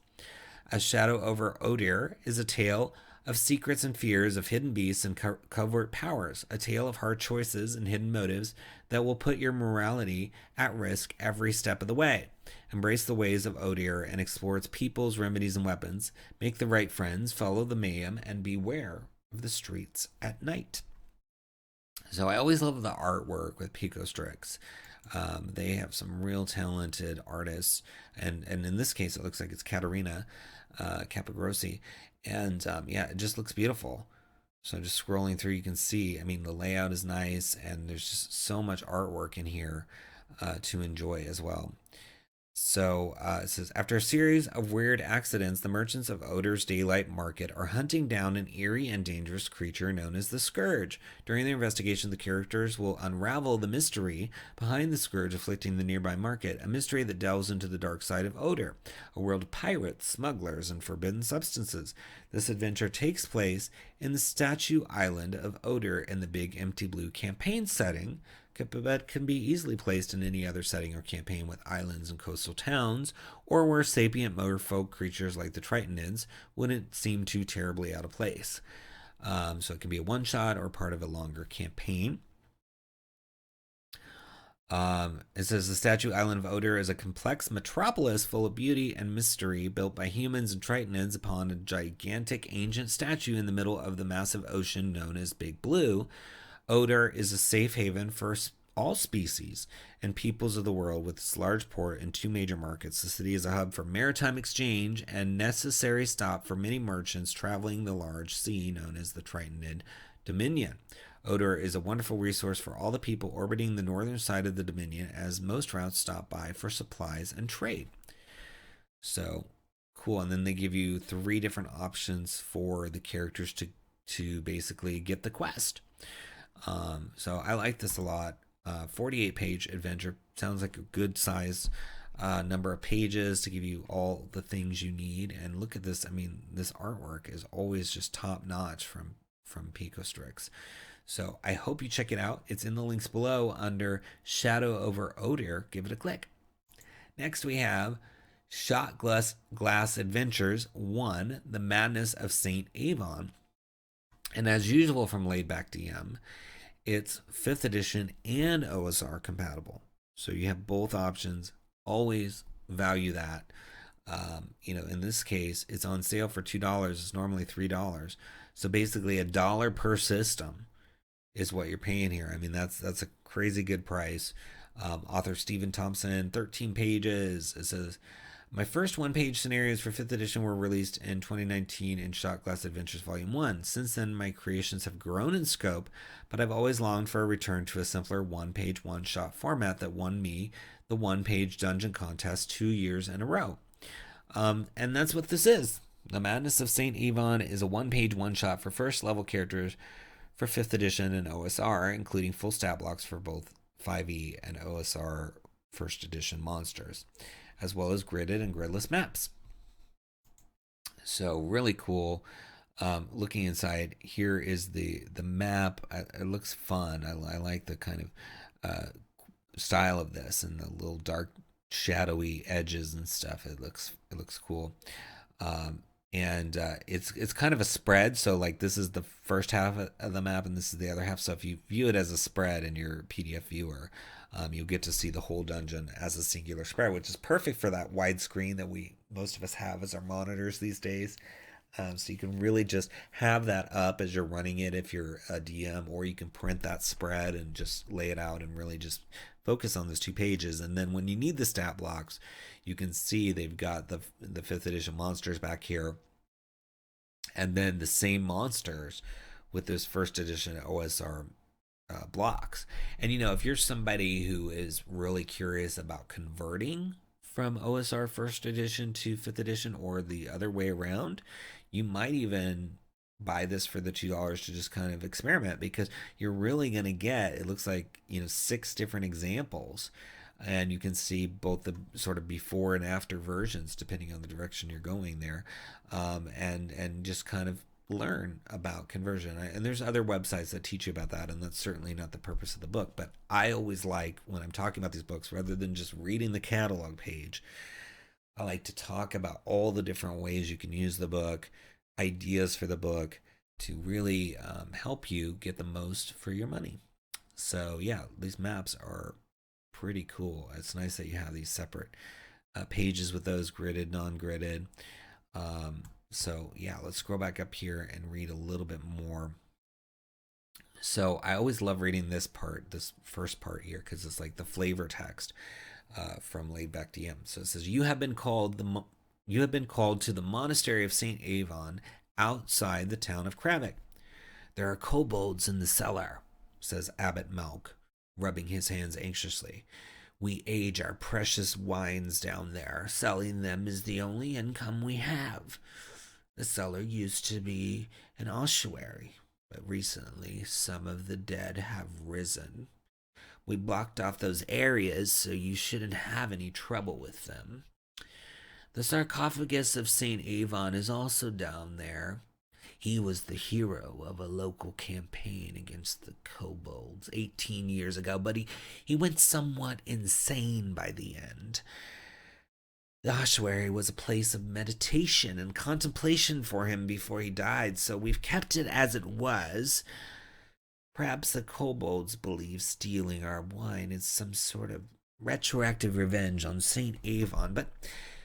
A Shadow Over Odir is a tale of secrets and fears of hidden beasts and covert powers, a tale of hard choices and hidden motives that will put your morality at risk every step of the way. Embrace the ways of Odir and explore its peoples, remedies, and weapons. Make the right friends, follow the mayhem, and beware of the streets at night. So I always love the artwork with Picostrix. They have some real talented artists, and in this case, it looks like it's Katerina Capagrossi, and yeah, it just looks beautiful. So just scrolling through, you can see, I mean, the layout is nice, and there's just so much artwork in here to enjoy as well. So it says, after a series of weird accidents, the merchants of Odir's daylight market are hunting down an eerie and dangerous creature known as the Scourge. During their investigation, the characters will unravel the mystery behind the Scourge afflicting the nearby market, a mystery that delves into the dark side of Odir, a world of pirates, smugglers, and forbidden substances. This adventure takes place in the statue island of Odir in the Big Empty Blue campaign setting, but can be easily placed in any other setting or campaign with islands and coastal towns, or where sapient motorfolk creatures like the Tritonids wouldn't seem too terribly out of place. So it can be a one-shot or part of a longer campaign. It says the statue island of Odir is a complex metropolis full of beauty and mystery built by humans and Tritonids upon a gigantic ancient statue in the middle of the massive ocean known as Big Blue. Odir is a safe haven for all species and peoples of the world with its large port and two major markets. The city is a hub for maritime exchange and necessary stop for many merchants traveling the large sea known as the Tritonid Dominion. Odir is a wonderful resource for all the people orbiting the northern side of the Dominion, as most routes stop by for supplies and trade. So cool. And then they give you 3 different options for the characters to basically get the quest. So I like this a lot. 48-page adventure sounds like a good size number of pages to give you all the things you need. And look at this. I mean, this artwork is always just top notch from Picostrix. So I hope you check it out. It's in the links below under Shadow Over Odir. Give it a click. Next we have Shotglass Adventures 1, The Madness of St. Avon. And as usual from Laid Back DM, it's 5th edition and OSR compatible. So you have both options. Always value that. In this case, it's on sale for $2. It's normally $3. So basically $1 per system is what you're paying here. I mean, that's a crazy good price. Author Stephen Thompson, 13 pages. It says, my first one-page scenarios for 5th edition were released in 2019 in Shotglass Adventures Volume 1. Since then, my creations have grown in scope, but I've always longed for a return to a simpler one-page, one-shot format that won me the one-page dungeon contest 2 years in a row. And that's what this is. The Madness of St. Avon is a one-page, one-shot for first-level characters for 5th edition and OSR, including full stat blocks for both 5e and OSR 1st edition monsters, as well as gridded and gridless maps. So really cool. Looking inside, here is the map. It looks fun. I like the kind of style of this and the little dark shadowy edges and stuff. It looks cool. And it's kind of a spread. So like this is the first half of the map and this is the other half. So if you view it as a spread in your PDF viewer, you'll get to see the whole dungeon as a singular spread, which is perfect for that widescreen that most of us have as our monitors these days. So you can really just have that up as you're running it if you're a DM, or you can print that spread and just lay it out and really just focus on those 2 pages. And then when you need the stat blocks, you can see they've got the 5th edition monsters back here, and then the same monsters with this 1st edition OSR blocks. And if you're somebody who is really curious about converting from OSR 1st edition to 5th edition or the other way around, you might even buy this for the $2 to just kind of experiment, because you're really going to get, it looks like, 6 different examples, and you can see both the sort of before and after versions depending on the direction you're going there, and just kind of learn about conversion. And there's other websites that teach you about that, and that's certainly not the purpose of the book. But I always like, when I'm talking about these books, rather than just reading the catalog page, I like to talk about all the different ways you can use the book, ideas for the book, to really help you get the most for your money. So yeah, these maps are pretty cool. It's nice that you have these separate pages with those gridded, non-gridded. So yeah, let's scroll back up here and read a little bit more. So I always love reading this part, this first part here, because it's like the flavor text from Laidback DM. So it says, "You have been called to the monastery of Saint Avon outside the town of Kravik. There are kobolds in the cellar," says Abbot Malk, rubbing his hands anxiously. "We age our precious wines down there. Selling them is the only income we have. The cellar used to be an ossuary, but recently some of the dead have risen. We blocked off those areas so you shouldn't have any trouble with them. The sarcophagus of St. Avon is also down there. He was the hero of a local campaign against the kobolds 18 years ago, but he went somewhat insane by the end. The ossuary was a place of meditation and contemplation for him before he died, so we've kept it as it was. Perhaps the kobolds believe stealing our wine is some sort of retroactive revenge on St. Avon, but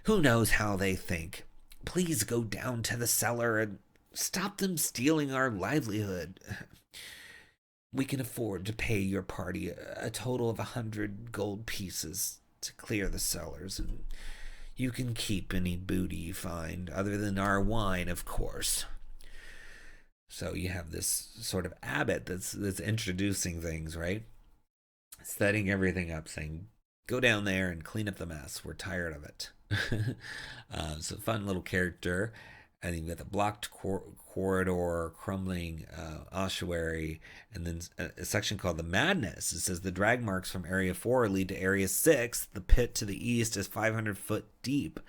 who knows how they think. Please go down to the cellar and stop them stealing our livelihood. We can afford to pay your party a total of 100 gold pieces to clear the cellars, and you can keep any booty you find, other than our wine, of course." So you have this sort of abbot that's introducing things, right? Setting everything up, saying, go down there and clean up the mess. We're tired of it. So fun little character. And you've got the blocked corridor, crumbling ossuary, and then a section called the Madness. It says the drag marks from Area 4 lead to Area 6. The pit to the east is 500 foot deep.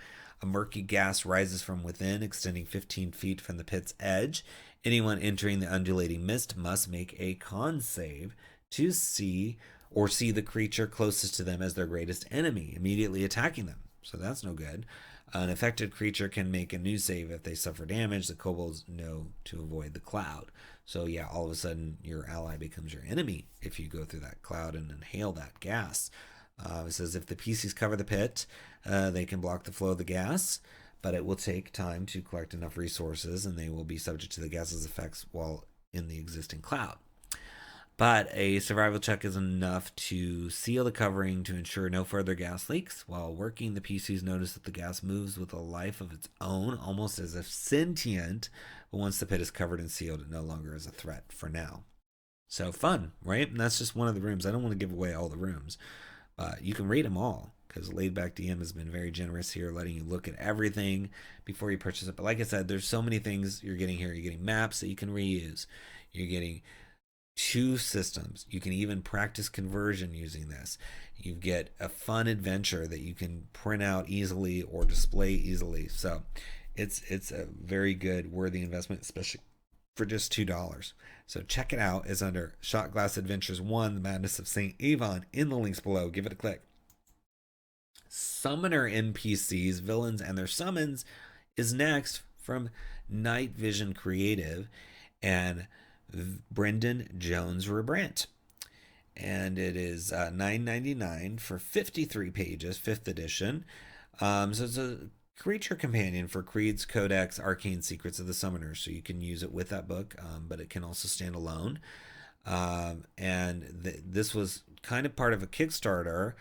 A murky gas rises from within, extending 15 feet from the pit's edge. Anyone entering the undulating mist must make a con save to see the creature closest to them as their greatest enemy, immediately attacking them. So that's no good. An affected creature can make a new save if they suffer damage. The kobolds know to avoid the cloud. So yeah, all of a sudden your ally becomes your enemy if you go through that cloud and inhale that gas. It says if the PCs cover the pit, they can block the flow of the gas, but it will take time to collect enough resources, and they will be subject to the gas's effects while in the existing cloud. But a survival check is enough to seal the covering to ensure no further gas leaks. While working, the PCs notice that the gas moves with a life of its own, almost as if sentient, but once the pit is covered and sealed, it no longer is a threat for now. So fun, right? And that's just one of the rooms. I don't want to give away all the rooms. You can read them all, because Laidback DM has been very generous here, letting you look at everything before you purchase it. But like I said, there's so many things you're getting here. You're getting maps that you can reuse. You're getting 2 systems. You can even practice conversion using this. You get a fun adventure that you can print out easily or display easily. So it's a very good, worthy investment, especially for just $2. So check it out. It's under Shotglass Adventures 1, The Madness of St. Avon, in the links below. Give it a click. Summoner NPCs, Villains, and Their Summons is next from Night Vision Creative and Brendan Jones Rebrandt. And it is $9.99 for 53 pages, 5th edition. So it's a creature companion for Creed's Codex Arcane Secrets of the Summoners. So you can use it with that book, but it can also stand alone. This was kind of part of a Kickstarter,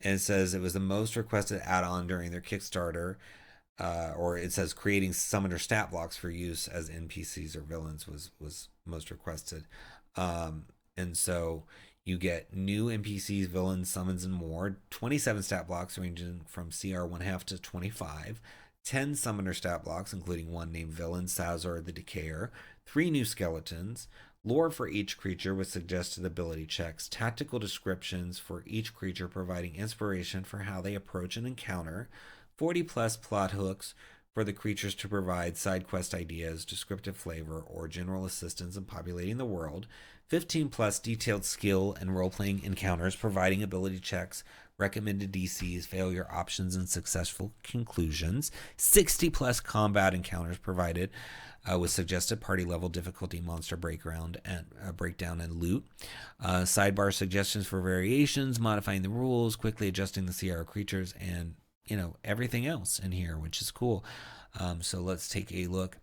and it says it was the most requested add-on during their Kickstarter. Or it says creating summoner stat blocks for use as NPCs or villains was most requested. And so you get new NPCs, villains, summons, and more. 27 stat blocks ranging from CR 1/2 to 25. 10 summoner stat blocks, including one named Villain, Sazor the Decayer, 3 new skeletons, lore for each creature with suggested ability checks, tactical descriptions for each creature providing inspiration for how they approach an encounter, 40 plus plot hooks for the creatures to provide side quest ideas, descriptive flavor, or general assistance in populating the world, 15 plus detailed skill and role-playing encounters providing ability checks, recommended DCs, failure options, and successful conclusions, 60 plus combat encounters provided with suggested party level difficulty, monster breakdown, and loot, sidebar suggestions for variations, modifying the rules, quickly adjusting the CR creatures, and everything else in here, which is cool. So let's take a look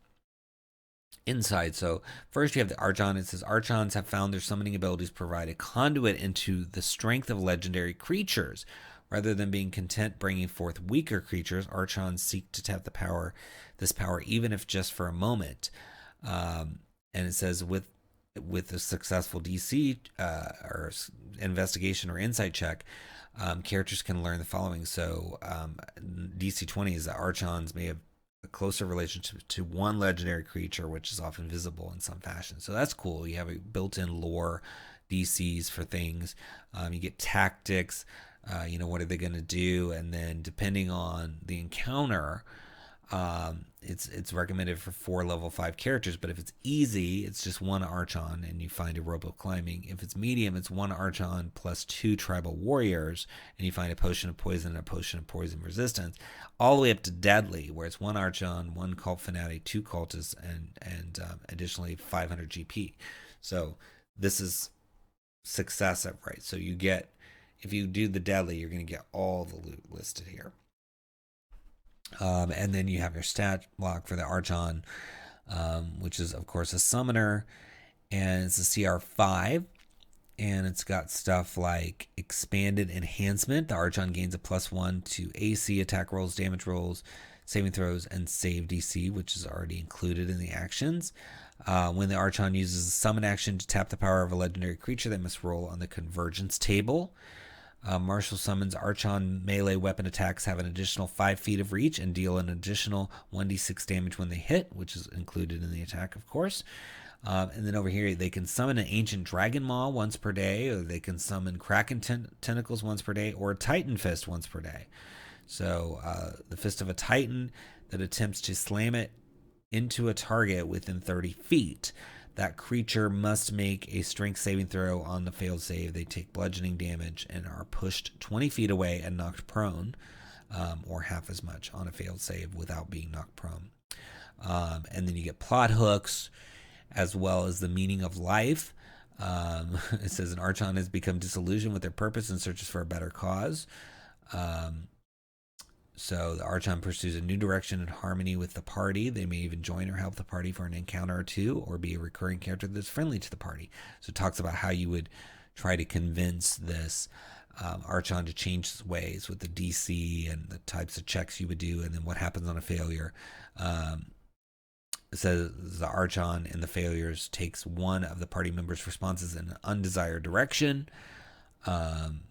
inside. So first you have the Archon. It says Archons have found their summoning abilities provide a conduit into the strength of legendary creatures. Rather than being content bringing forth weaker creatures, Archons seek to tap this power, even if just for a moment. And it says with a successful DC or investigation or insight check, characters can learn the following. So DC 20 is that Archons may have a closer relationship to one legendary creature, which is often visible in some fashion. So that's cool. You have a built-in lore DCs for things. You get tactics. What are they going to do? And then depending on the encounter, it's recommended for 4 level 5 characters. But if it's easy, it's just 1 Archon and you find a robo climbing. If it's medium, it's 1 Archon plus 2 tribal warriors and you find a potion of poison and a potion of poison resistance, all the way up to deadly, where it's 1 Archon, 1 cult fanatic, 2 cultists, and additionally 500 GP. So this is successive, right? So you get, if you do the deadly, you're going to get all the loot listed here. And then you have your stat block for the Archon, which is, of course, a summoner. And it's a CR5. And it's got stuff like expanded enhancement. The Archon gains a +1 to AC, attack rolls, damage rolls, saving throws, and save DC, which is already included in the actions. When the Archon uses a summon action to tap the power of a legendary creature, they must roll on the convergence table. Martial summons Archon melee weapon attacks have an additional 5 feet of reach and deal an additional 1d6 damage when they hit, which is included in the attack, of course. And then over here, they can summon an ancient dragon maw once per day, or they can summon kraken tentacles once per day, or a titan fist once per day. So the fist of a titan that attempts to slam it into a target within 30 feet. That creature must make a strength saving throw on the failed save. They take bludgeoning damage and are pushed 20 feet away and knocked prone, or half as much on a failed save without being knocked prone. And then you get plot hooks, as well as the meaning of life. It says an Archon has become disillusioned with their purpose and searches for a better cause. So the Archon pursues a new direction in harmony with the party. They may even join or help the party for an encounter or two, or be a recurring character that's friendly to the party. So it talks about how you would try to convince this Archon to change his ways with the DC and the types of checks you would do, and then what happens on a failure. It says the Archon in the failures takes one of the party members' responses in an undesired direction.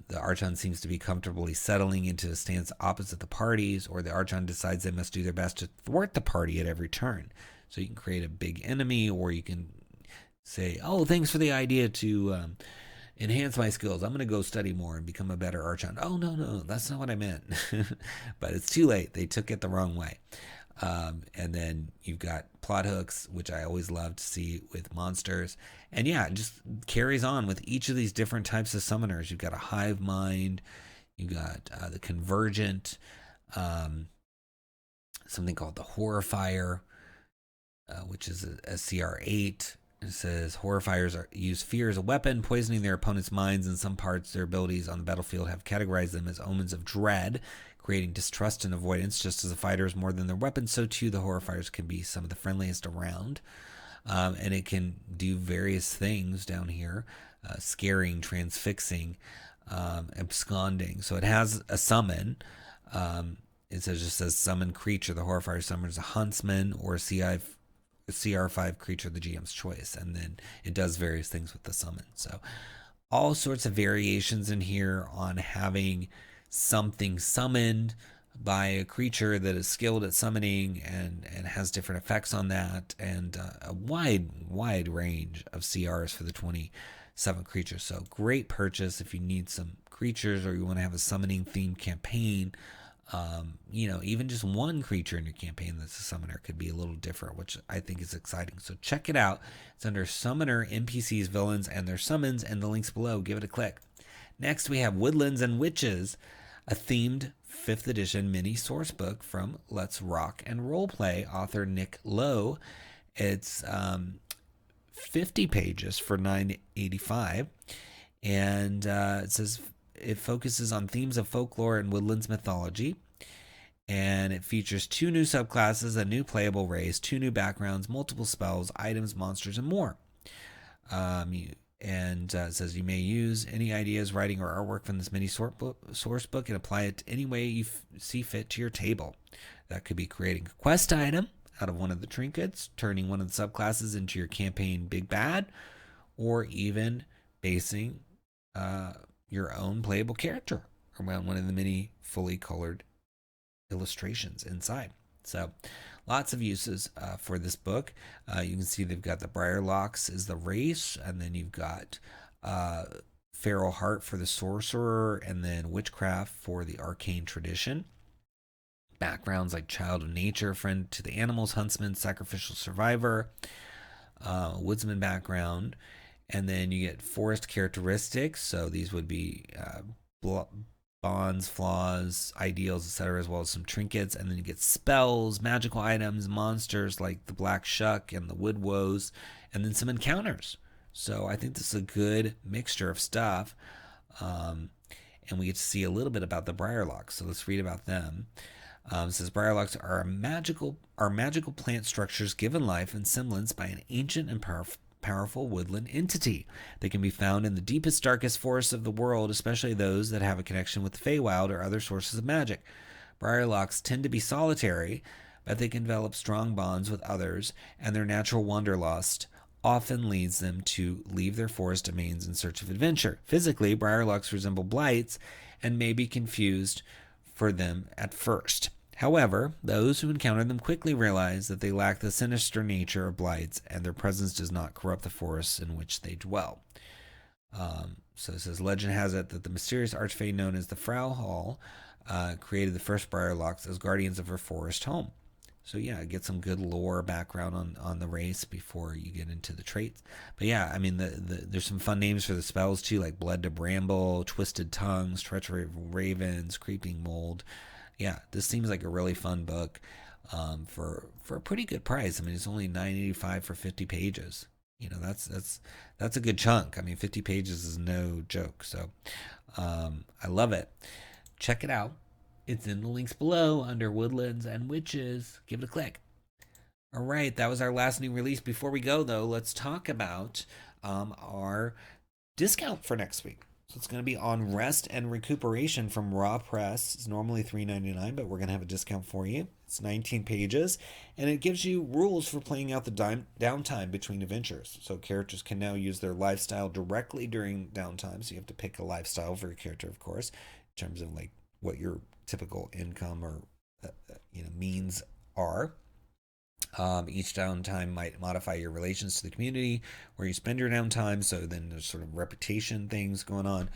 The Archon seems to be comfortably settling into a stance opposite the parties, or the Archon decides they must do their best to thwart the party at every turn. So you can create a big enemy, or you can say, oh, thanks for the idea to enhance my skills. I'm going to go study more and become a better Archon. Oh, no, that's not what I meant. But it's too late. They took it the wrong way. And then you've got plot hooks, which I always love to see with monsters. And yeah, it just carries on with each of these different types of summoners. You've got a hive mind, you got the convergent, something called the horrifier, which is a CR8. It says horrifiers use fear as a weapon, poisoning their opponent's minds. In some parts, their abilities on the battlefield have categorized them as omens of dread, creating distrust and avoidance. Just as a fighter is more than their weapon, so too the horrifiers can be some of the friendliest around. And it can do various things down here, scaring, transfixing, absconding. So it has a summon. It just says summon creature. The horrifier summons a huntsman or a CR5 creature of the GM's choice. And then it does various things with the summon. So all sorts of variations in here on having something summoned. by a creature that is skilled at summoning and has different effects on that, and a wide range of CRs for the 27 creatures. So great purchase if you need some creatures or you want to have a summoning themed campaign. Even just one creature in your campaign that's a summoner could be a little different, which I think is exciting. So check it out. It's under Summoner, NPCs, Villains, and their Summons, and the links below. Give it a click. Next, we have Woodlands Witches, a themed 5th edition mini source book from Let's Rock and Roleplay author Nick Lowe. It's 50 pages for $9.85, and it says it focuses on themes of folklore and woodlands mythology, and it features 2 new subclasses, a new playable race, 2 new backgrounds, multiple spells, items, monsters, and more. It says you may use any ideas, writing, or artwork from this mini source book and apply it any way you see fit to your table. That could be creating a quest item out of one of the trinkets, turning one of the subclasses into your campaign big bad, or even basing your own playable character around one of the many fully colored illustrations inside. So lots of uses for this book. You can see they've got the Briarlocks is the race, and then you've got Feral Heart for the sorcerer, and then Witchcraft for the arcane tradition. Backgrounds like Child of Nature, Friend to the Animals, Huntsman, Sacrificial Survivor, Woodsman background. And then you get forest characteristics. So these would be bonds, flaws, ideals, etc., as well as some trinkets. And then you get spells, magical items, monsters like the Black Shuck and the Wood Woes, and then some encounters. So I think this is a good mixture of stuff. And we get to see a little bit about the Briarlocks. So let's read about them. It says Briarlocks are magical plant structures given life and semblance by an ancient and powerful woodland entity. They can be found in the deepest, darkest forests of the world, especially those that have a connection with the Feywild or other sources of magic. Briarlocks tend to be solitary, but they can develop strong bonds with others, and their natural wanderlust often leads them to leave their forest domains in search of adventure. Physically, Briarlocks resemble blights and may be confused for them at first. However, those who encounter them quickly realize that they lack the sinister nature of blights, and their presence does not corrupt the forests in which they dwell. So it says, legend has it that the mysterious archfey known as the Frau Hall created the first Briarlocks as guardians of her forest home. So yeah, get some good lore background on the race before you get into the traits. But yeah, I mean, there's some fun names for the spells too, like Blood to Bramble, Twisted Tongues, Treachery of Ravens, Creeping Mold. Yeah, this seems like a really fun book for a pretty good price. I mean, it's only $9.85 for 50 pages. You know, that's a good chunk. I mean, 50 pages is no joke. So I love it. Check it out. It's in the links below under Woodlands and Witches. Give it a click. All right, that was our last new release. Before we go, though, let's talk about our discount for next week. So it's going to be on Rest and Recuperation from Raw Press. It's normally $3.99, but we're going to have a discount for you. It's 19 pages, and it gives you rules for playing out the downtime between adventures. So characters can now use their lifestyle directly during downtime. So you have to pick a lifestyle for your character, of course, in terms of like what your typical income or means are. Each downtime might modify your relations to the community where you spend your downtime. So then there's sort of reputation things going on.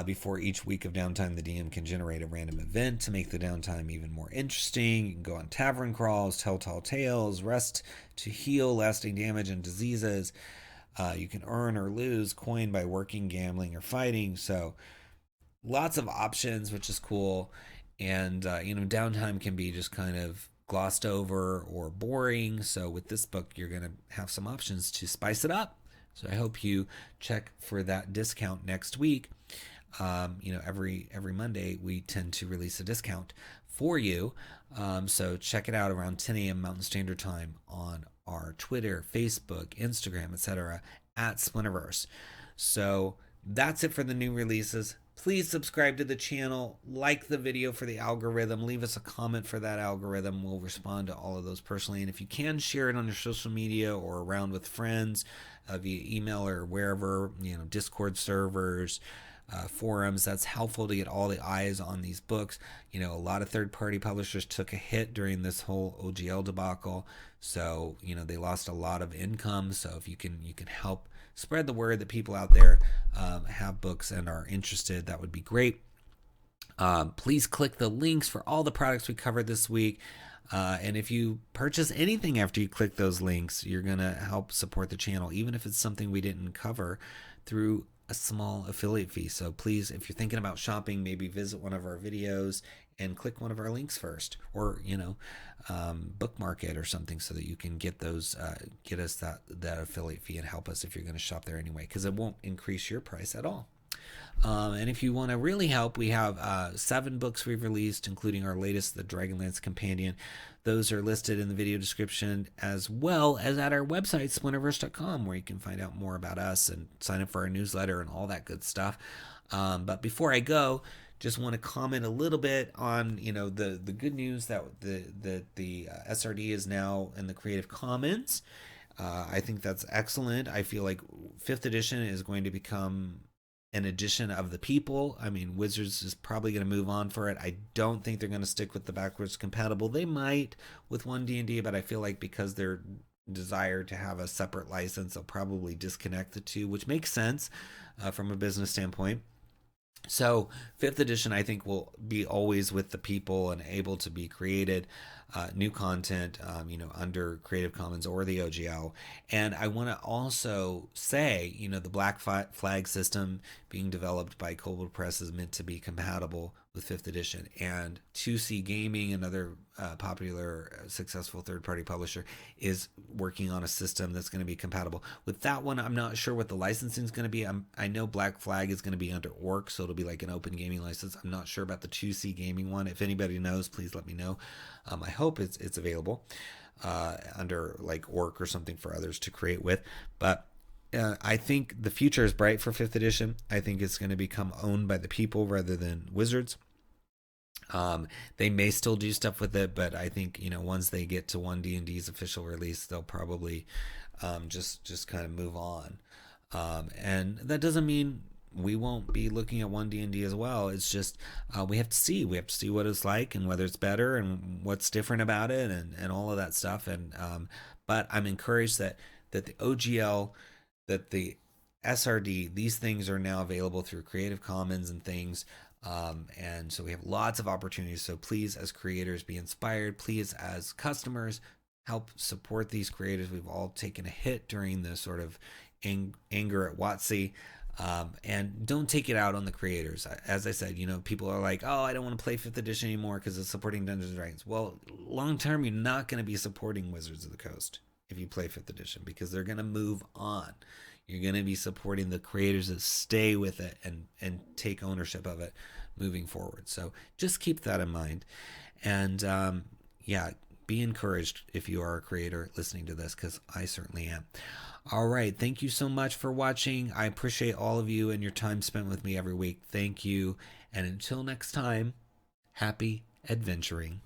Before each week of downtime, the DM can generate a random event to make the downtime even more interesting. You can go on tavern crawls, tell tall tales, rest to heal lasting damage and diseases. You can earn or lose coin by working, gambling, or fighting. So lots of options, which is cool. And, downtime can be just kind of glossed over or boring. So with this book, you're going to have some options to spice it up. So I hope you check for that discount next week. Every Monday we tend to release a discount for you. So check it out around 10 a.m. Mountain Standard Time on our Twitter, Facebook, Instagram, etc. at Splinterverse. So that's it for the new releases. Please subscribe to the channel, like the video for the algorithm, leave us a comment for that algorithm. We'll respond to all of those personally. And if you can, share it on your social media or around with friends via email or wherever, Discord servers, forums. That's helpful to get all the eyes on these books. You know, a lot of third-party publishers took a hit during this whole OGL debacle, so you know they lost a lot of income. So if you can help spread the word that people out there have books and are interested, that would be great. Please click the links for all the products we covered this week. And if you purchase anything after you click those links, you're going to help support the channel, even if it's something we didn't cover, through a small affiliate fee. So please, if you're thinking about shopping, maybe visit one of our videos and click one of our links first, or bookmark it or something, so that you can get those, get us that affiliate fee and help us if you're going to shop there anyway, because it won't increase your price at all. And if you want to really help, we have 7 books we've released, including our latest, the Dragonlance Companion. Those are listed in the video description, as well as at our website, splinterverse.com, where you can find out more about us and sign up for our newsletter and all that good stuff. But before I go, just want to comment a little bit on the good news that the SRD is now in the Creative Commons. I think that's excellent. I feel like 5th edition is going to become an edition of the people. I mean, Wizards is probably going to move on for it. I don't think they're going to stick with the backwards compatible. They might with oneDnD, but I feel like because their desire to have a separate license, they'll probably disconnect the two, which makes sense from a business standpoint. So 5th edition, I think, will be always with the people and able to be created, new content, under Creative Commons or the OGL. And I want to also say, the Black Flag system being developed by Kobold Press is meant to be compatible with 5th edition. And 2C Gaming, another popular, successful third-party publisher, is working on a system that's going to be compatible. With that one, I'm not sure what the licensing is going to be. I know Black Flag is going to be under Orc, so it'll be like an open gaming license. I'm not sure about the 2C Gaming one. If anybody knows, please let me know. I hope it's available under like Orc or something for others to create with. But I think the future is bright for 5th edition. I think it's going to become owned by the people rather than Wizards. They may still do stuff with it, but I think once they get to oneDnD's official release, they'll probably just kind of move on. And that doesn't mean we won't be looking at oneDnD as well. It's just we have to see what it's like and whether it's better and what's different about it and all of that stuff. And but I'm encouraged that the OGL, that the SRD, these things are now available through Creative Commons and things. And so we have lots of opportunities. So please, as creators, be inspired. Please, as customers, help support these creators. We've all taken a hit during the sort of anger at WotC. And don't take it out on the creators. As I said, people are like, oh, I don't want to play 5th edition anymore because it's supporting Dungeons and Dragons. Well, long term, you're not going to be supporting Wizards of the Coast if you play 5th edition, because they're going to move on. You're going to be supporting the creators that stay with it and take ownership of it moving forward. So just keep that in mind. And be encouraged if you are a creator listening to this, because I certainly am. All right. Thank you so much for watching. I appreciate all of you and your time spent with me every week. Thank you. And until next time, happy adventuring.